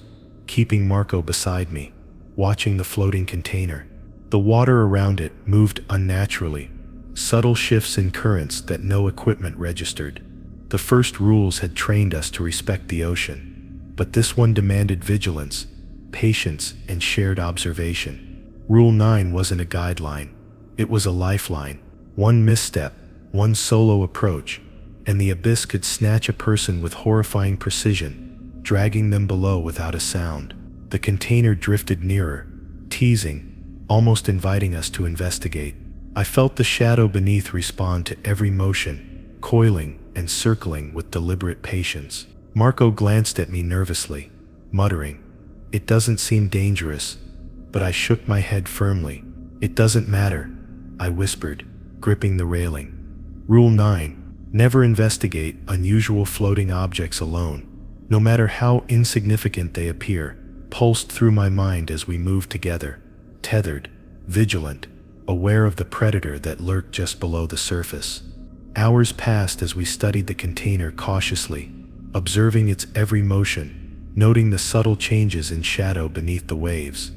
keeping Marco beside me, watching the floating container. The water around it moved unnaturally, subtle shifts in currents that no equipment registered. The first rules had trained us to respect the ocean, but this one demanded vigilance, patience, and shared observation. Rule 9 wasn't a guideline, it was a lifeline. One misstep, one solo approach, and the abyss could snatch a person with horrifying precision, dragging them below without a sound. The container drifted nearer, teasing, almost inviting us to investigate. I felt the shadow beneath respond to every motion, coiling and circling with deliberate patience. Marco glanced at me nervously, muttering, "It doesn't seem dangerous," but I shook my head firmly. "It doesn't matter," I whispered, gripping the railing. Rule 9, never investigate unusual floating objects alone, no matter how insignificant they appear, pulsed through my mind as we moved together, tethered, vigilant, aware of the predator that lurked just below the surface. Hours passed as we studied the container cautiously, observing its every motion, noting the subtle changes in shadow beneath the waves.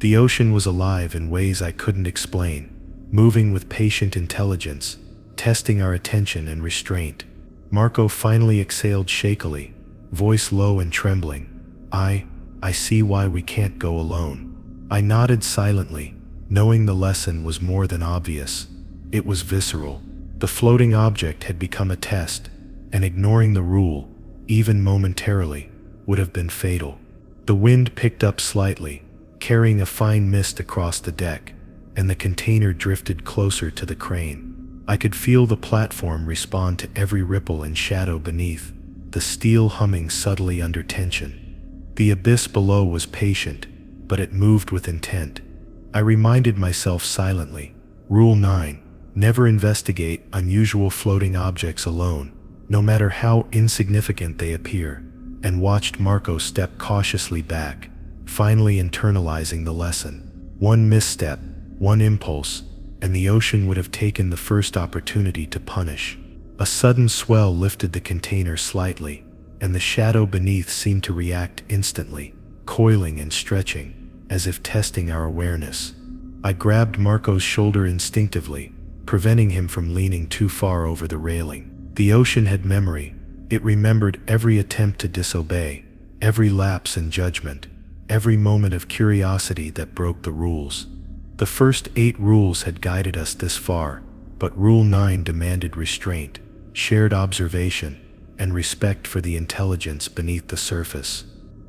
The ocean was alive in ways I couldn't explain, moving with patient intelligence, testing our attention and restraint. Marco finally exhaled shakily, voice low and trembling. I see why we can't go alone." I nodded silently, knowing the lesson was more than obvious. It was visceral. The floating object had become a test, and ignoring the rule, even momentarily, would have been fatal. The wind picked up slightly, carrying a fine mist across the deck, and the container drifted closer to the crane. I could feel the platform respond to every ripple and shadow beneath, the steel humming subtly under tension. The abyss below was patient, but it moved with intent. I reminded myself silently, Rule 9, never investigate unusual floating objects alone, no matter how insignificant they appear, and watched Marco step cautiously back, finally internalizing the lesson. One misstep, one impulse, and the ocean would have taken the first opportunity to punish. A sudden swell lifted the container slightly, and the shadow beneath seemed to react instantly, coiling and stretching, as if testing our awareness. I grabbed Marco's shoulder instinctively, preventing him from leaning too far over the railing. The ocean had memory. It remembered every attempt to disobey, every lapse in judgment, every moment of curiosity that broke the rules. The first 8 rules had guided us this far, but Rule 9 demanded restraint, shared observation, and respect for the intelligence beneath the surface.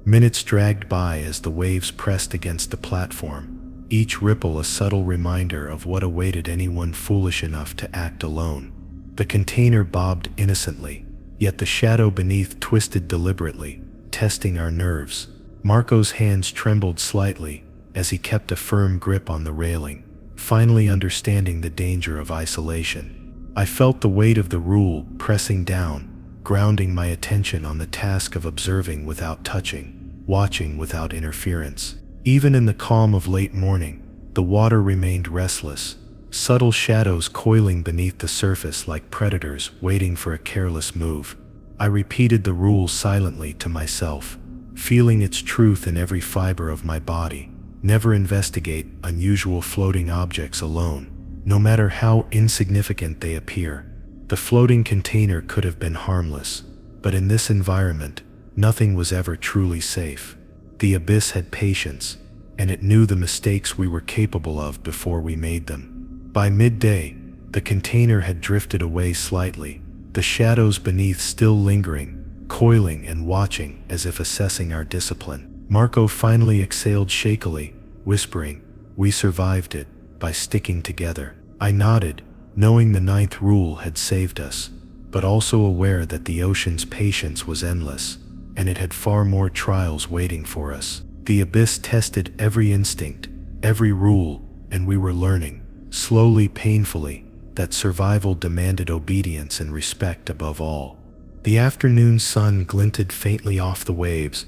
Minutes dragged by as the waves pressed against the platform, each ripple a subtle reminder of what awaited anyone foolish enough to act alone. The container bobbed innocently, yet the shadow beneath twisted deliberately, testing our nerves. Marco's hands trembled slightly as he kept a firm grip on the railing, finally understanding the danger of isolation. I felt the weight of the rule pressing down, grounding my attention on the task of observing without touching, watching without interference. Even in the calm of late morning, the water remained restless, subtle shadows coiling beneath the surface like predators waiting for a careless move. I repeated the rule silently to myself, feeling its truth in every fiber of my body. Never investigate unusual floating objects alone, no matter how insignificant they appear. The floating container could have been harmless, but in this environment, nothing was ever truly safe. The abyss had patience, and it knew the mistakes we were capable of before we made them. By midday, the container had drifted away slightly, the shadows beneath still lingering, coiling and watching as if assessing our discipline. Marco finally exhaled shakily, whispering, "We survived it by sticking together." I nodded, knowing the 9th rule had saved us, but also aware that the ocean's patience was endless, and it had far more trials waiting for us. The abyss tested every instinct, every rule, and we were learning, slowly, painfully, that survival demanded obedience and respect above all. The afternoon sun glinted faintly off the waves,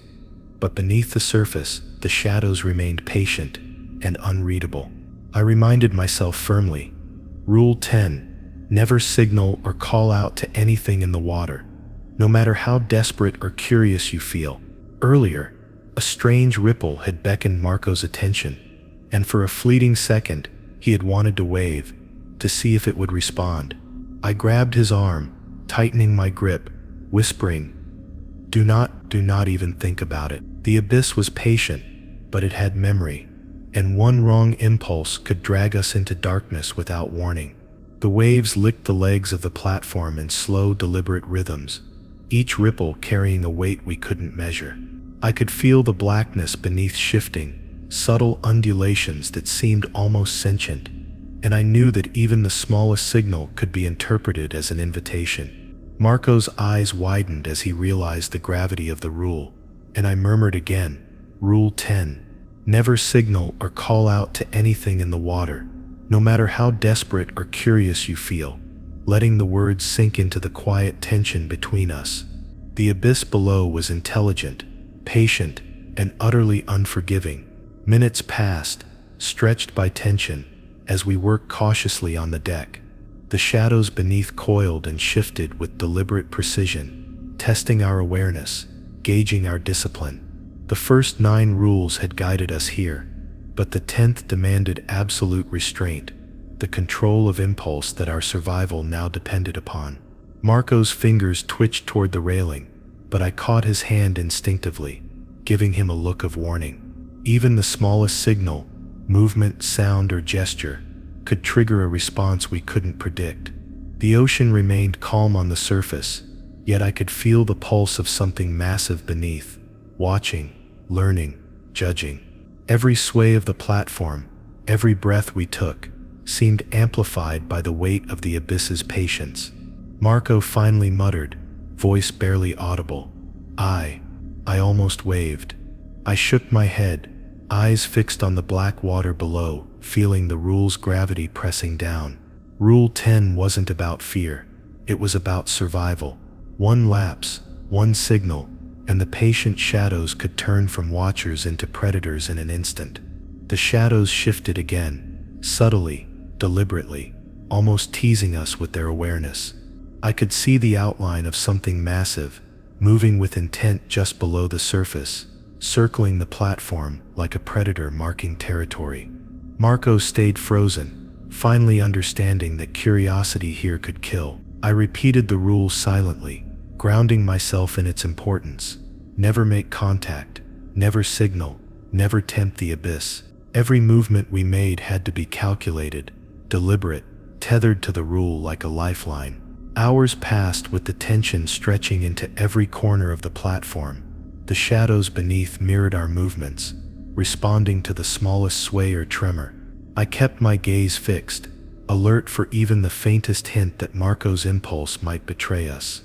but beneath the surface, the shadows remained patient and unreadable. I reminded myself firmly, Rule 10, never signal or call out to anything in the water, no matter how desperate or curious you feel. Earlier, a strange ripple had beckoned Marco's attention, and for a fleeting second, he had wanted to wave, to see if it would respond. I grabbed his arm, tightening my grip, whispering, do not even think about it." The abyss was patient, but it had memory, and one wrong impulse could drag us into darkness without warning. The waves licked the legs of the platform in slow, deliberate rhythms, each ripple carrying a weight we couldn't measure. I could feel the blackness beneath shifting, subtle undulations that seemed almost sentient, and I knew that even the smallest signal could be interpreted as an invitation. Marco's eyes widened as he realized the gravity of the rule, and I murmured again, Rule 10. Never signal or call out to anything in the water, no matter how desperate or curious you feel, letting the words sink into the quiet tension between us. The abyss below was intelligent, patient, and utterly unforgiving. Minutes passed, stretched by tension, as we worked cautiously on the deck. The shadows beneath coiled and shifted with deliberate precision, testing our awareness, gauging our discipline. The first 9 rules had guided us here, but the 10th demanded absolute restraint, the control of impulse that our survival now depended upon. Marco's fingers twitched toward the railing, but I caught his hand instinctively, giving him a look of warning. Even the smallest signal, movement, sound, or gesture, could trigger a response we couldn't predict. The ocean remained calm on the surface, yet I could feel the pulse of something massive beneath, watching, learning, judging. Every sway of the platform, every breath we took, seemed amplified by the weight of the abyss's patience. Marco finally muttered, voice barely audible, I almost waved. I shook my head, eyes fixed on the black water below, feeling the rule's gravity pressing down. Rule 10 wasn't about fear, it was about survival. One lapse, one signal, and the patient shadows could turn from watchers into predators in an instant. The shadows shifted again, subtly, deliberately, almost teasing us with their awareness. I could see the outline of something massive, moving with intent just below the surface, circling the platform like a predator marking territory. Marco stayed frozen, finally understanding that curiosity here could kill. I repeated the rule silently, grounding myself in its importance. Never make contact, never signal, never tempt the abyss. Every movement we made had to be calculated, deliberate, tethered to the rule like a lifeline. Hours passed with the tension stretching into every corner of the platform. The shadows beneath mirrored our movements, responding to the smallest sway or tremor. I kept my gaze fixed, alert for even the faintest hint that Marco's impulse might betray us.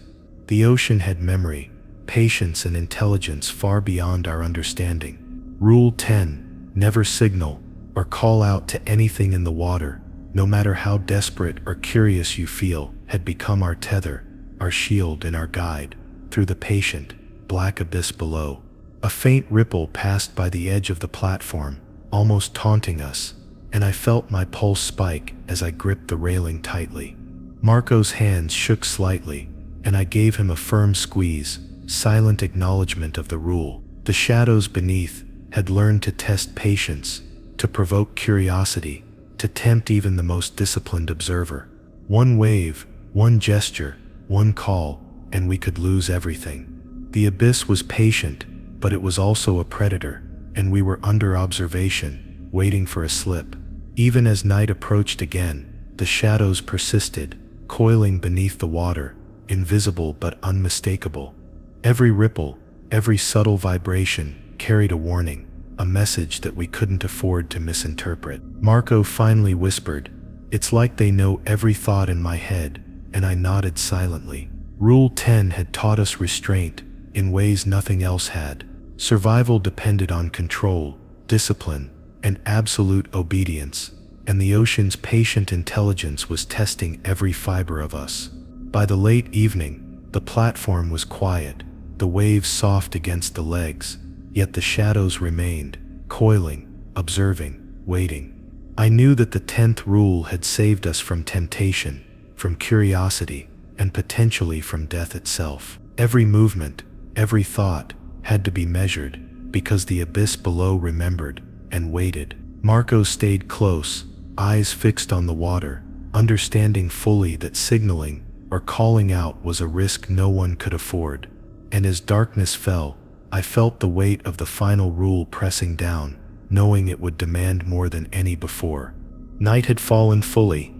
The ocean had memory, patience and intelligence far beyond our understanding. Rule 10: never signal or call out to anything in the water, no matter how desperate or curious you feel, had become our tether, our shield, and our guide through the patient, black abyss below. A faint ripple passed by the edge of the platform, almost taunting us, and I felt my pulse spike as I gripped the railing tightly. Marco's hands shook slightly, and I gave him a firm squeeze, silent acknowledgement of the rule. The shadows beneath had learned to test patience, to provoke curiosity, to tempt even the most disciplined observer. One wave, one gesture, one call, and we could lose everything. The abyss was patient, but it was also a predator, and we were under observation, waiting for a slip. Even as night approached again, the shadows persisted, coiling beneath the water, invisible but unmistakable. Every ripple, every subtle vibration carried a warning, a message that we couldn't afford to misinterpret. Marco finally whispered, "It's like they know every thought in my head," and I nodded silently. Rule 10 had taught us restraint in ways nothing else had. Survival depended on control, discipline, and absolute obedience, and the ocean's patient intelligence was testing every fiber of us. By the late evening, the platform was quiet, the waves soft against the legs, yet the shadows remained, coiling, observing, waiting. I knew that the 10th rule had saved us from temptation, from curiosity, and potentially from death itself. Every movement, every thought, had to be measured, because the abyss below remembered and waited. Marco stayed close, eyes fixed on the water, understanding fully that signaling or calling out was a risk no one could afford. And as darkness fell, I felt the weight of the final rule pressing down, knowing it would demand more than any before. Night had fallen fully,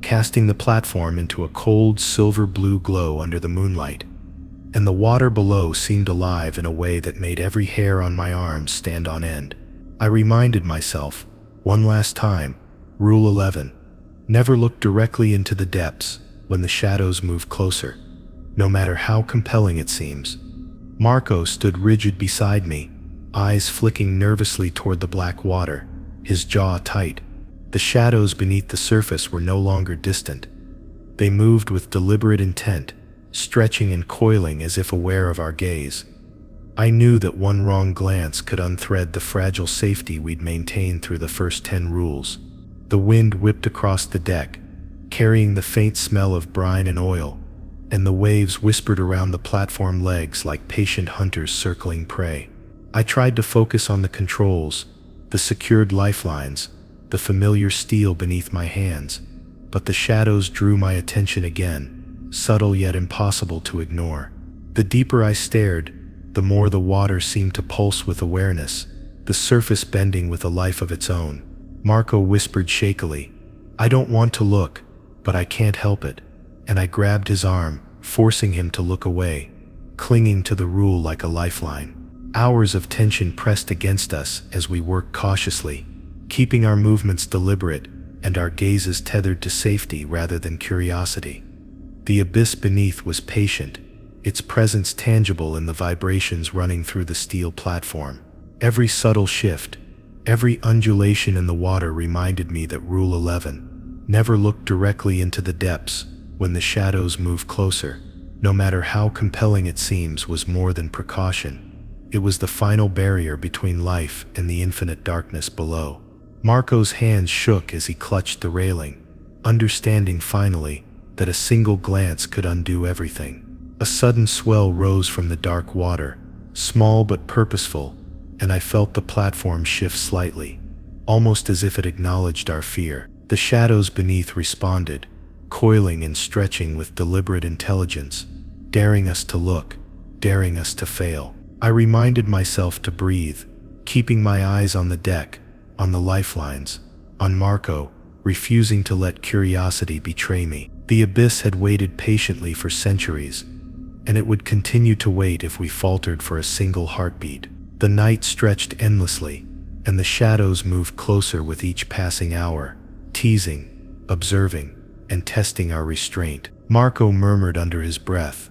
casting the platform into a cold silver-blue glow under the moonlight, and the water below seemed alive in a way that made every hair on my arms stand on end. I reminded myself, one last time, Rule 11: never look directly into the depths when the shadows move closer, no matter how compelling it seems. Marco stood rigid beside me, eyes flicking nervously toward the black water, his jaw tight. The shadows beneath the surface were no longer distant. They moved with deliberate intent, stretching and coiling as if aware of our gaze. I knew that one wrong glance could unthread the fragile safety we'd maintained through the first 10 rules. The wind whipped across the deck, carrying the faint smell of brine and oil, and the waves whispered around the platform legs like patient hunters circling prey. I tried to focus on the controls, the secured lifelines, the familiar steel beneath my hands, but the shadows drew my attention again, subtle yet impossible to ignore. The deeper I stared, the more the water seemed to pulse with awareness, the surface bending with a life of its own. Marco whispered shakily, "I don't want to look, but I can't help it," and I grabbed his arm, forcing him to look away, clinging to the rule like a lifeline. Hours of tension pressed against us as we worked cautiously, keeping our movements deliberate and our gazes tethered to safety rather than curiosity. The abyss beneath was patient, its presence tangible in the vibrations running through the steel platform. Every subtle shift, every undulation in the water reminded me that Rule 11, never look directly into the depths when the shadows move closer, no matter how compelling it seems, was more than precaution. It was the final barrier between life and the infinite darkness below. Marco's hands shook as he clutched the railing, understanding finally that a single glance could undo everything. A sudden swell rose from the dark water, small but purposeful, and I felt the platform shift slightly, almost as if it acknowledged our fear. The shadows beneath responded, coiling and stretching with deliberate intelligence, daring us to look, daring us to fail. I reminded myself to breathe, keeping my eyes on the deck, on the lifelines, on Marco, refusing to let curiosity betray me. The abyss had waited patiently for centuries, and it would continue to wait if we faltered for a single heartbeat. The night stretched endlessly, and the shadows moved closer with each passing hour, teasing, observing, and testing our restraint. Marco murmured under his breath,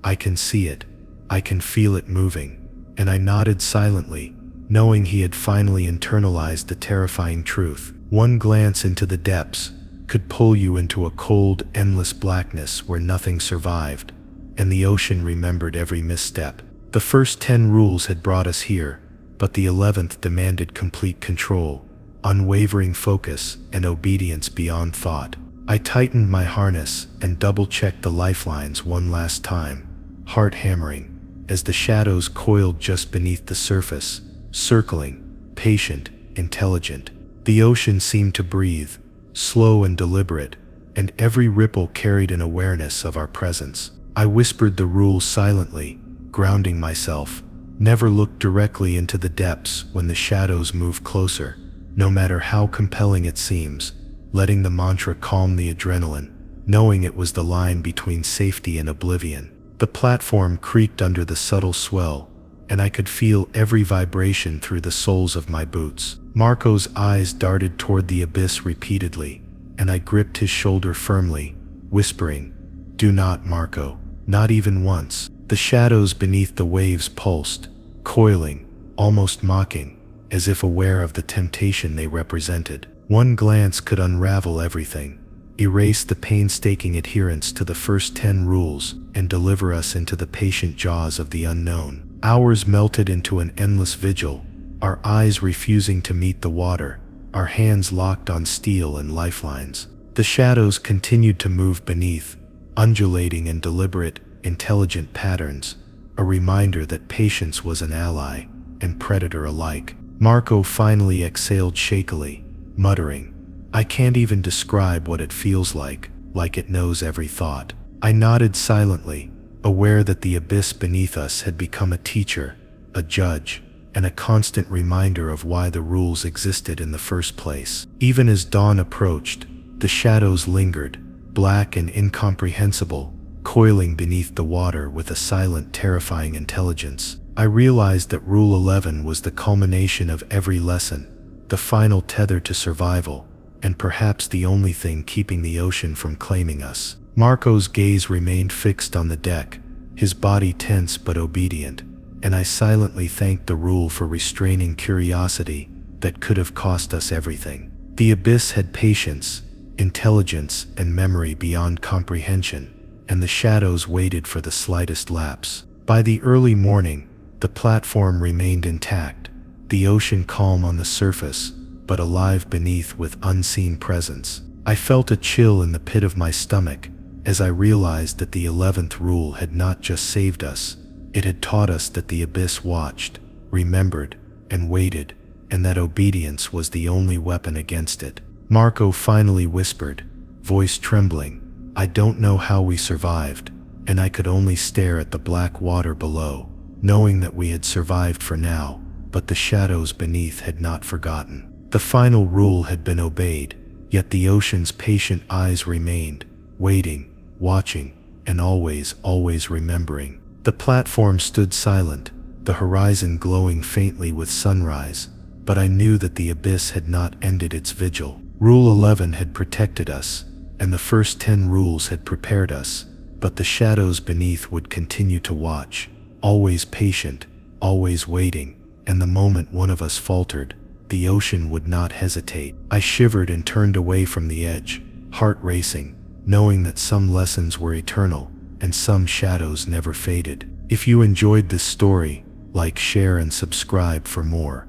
"I can see it," I can feel it moving. And I nodded silently, knowing he had finally internalized the terrifying truth. One glance into the depths could pull you into a cold, endless blackness where nothing survived, and the ocean remembered every misstep. The first 10 rules had brought us here, but the 11th demanded complete control, unwavering focus, and obedience beyond thought. I tightened my harness and double-checked the lifelines one last time, heart hammering, as the shadows coiled just beneath the surface, circling, patient, intelligent. The ocean seemed to breathe, slow and deliberate, and every ripple carried an awareness of our presence. I whispered the rules silently, grounding myself. Never look directly into the depths when the shadows move closer, no matter how compelling it seems, letting the mantra calm the adrenaline, knowing it was the line between safety and oblivion. The platform creaked under the subtle swell, and I could feel every vibration through the soles of my boots. Marco's eyes darted toward the abyss repeatedly, and I gripped his shoulder firmly, whispering, "Do not, Marco, not even once." The shadows beneath the waves pulsed, coiling, almost mocking, as if aware of the temptation they represented. One glance could unravel everything, erase the painstaking adherence to the first 10 rules, and deliver us into the patient jaws of the unknown. Hours melted into an endless vigil, our eyes refusing to meet the water, our hands locked on steel and lifelines. The shadows continued to move beneath, undulating in deliberate, intelligent patterns, a reminder that patience was an ally and predator alike. Marco finally exhaled shakily, muttering, "I can't even describe what it feels like it knows every thought." I nodded silently, aware that the abyss beneath us had become a teacher, a judge, and a constant reminder of why the rules existed in the first place. Even as dawn approached, the shadows lingered, black and incomprehensible, coiling beneath the water with a silent, terrifying intelligence. I realized that Rule 11 was the culmination of every lesson, the final tether to survival, and perhaps the only thing keeping the ocean from claiming us. Marco's gaze remained fixed on the deck, his body tense but obedient, and I silently thanked the rule for restraining curiosity that could have cost us everything. The abyss had patience, intelligence, and memory beyond comprehension, and the shadows waited for the slightest lapse. By the early morning, the platform remained intact, the ocean calm on the surface, but alive beneath with unseen presence. I felt a chill in the pit of my stomach as I realized that the 11th rule had not just saved us, it had taught us that the abyss watched, remembered, and waited, and that obedience was the only weapon against it. Marco finally whispered, voice trembling, "I don't know how we survived," and I could only stare at the black water below, knowing that we had survived for now, but the shadows beneath had not forgotten. The final rule had been obeyed, yet the ocean's patient eyes remained, waiting, watching, and always remembering. The platform stood silent, the horizon glowing faintly with sunrise, but I knew that the abyss had not ended its vigil. Rule 11 had protected us, and the first 10 rules had prepared us, but the shadows beneath would continue to watch, always patient, always waiting, and the moment one of us faltered, the ocean would not hesitate. I shivered and turned away from the edge, heart racing, knowing that some lessons were eternal, and some shadows never faded. If you enjoyed this story, like, share, and subscribe for more.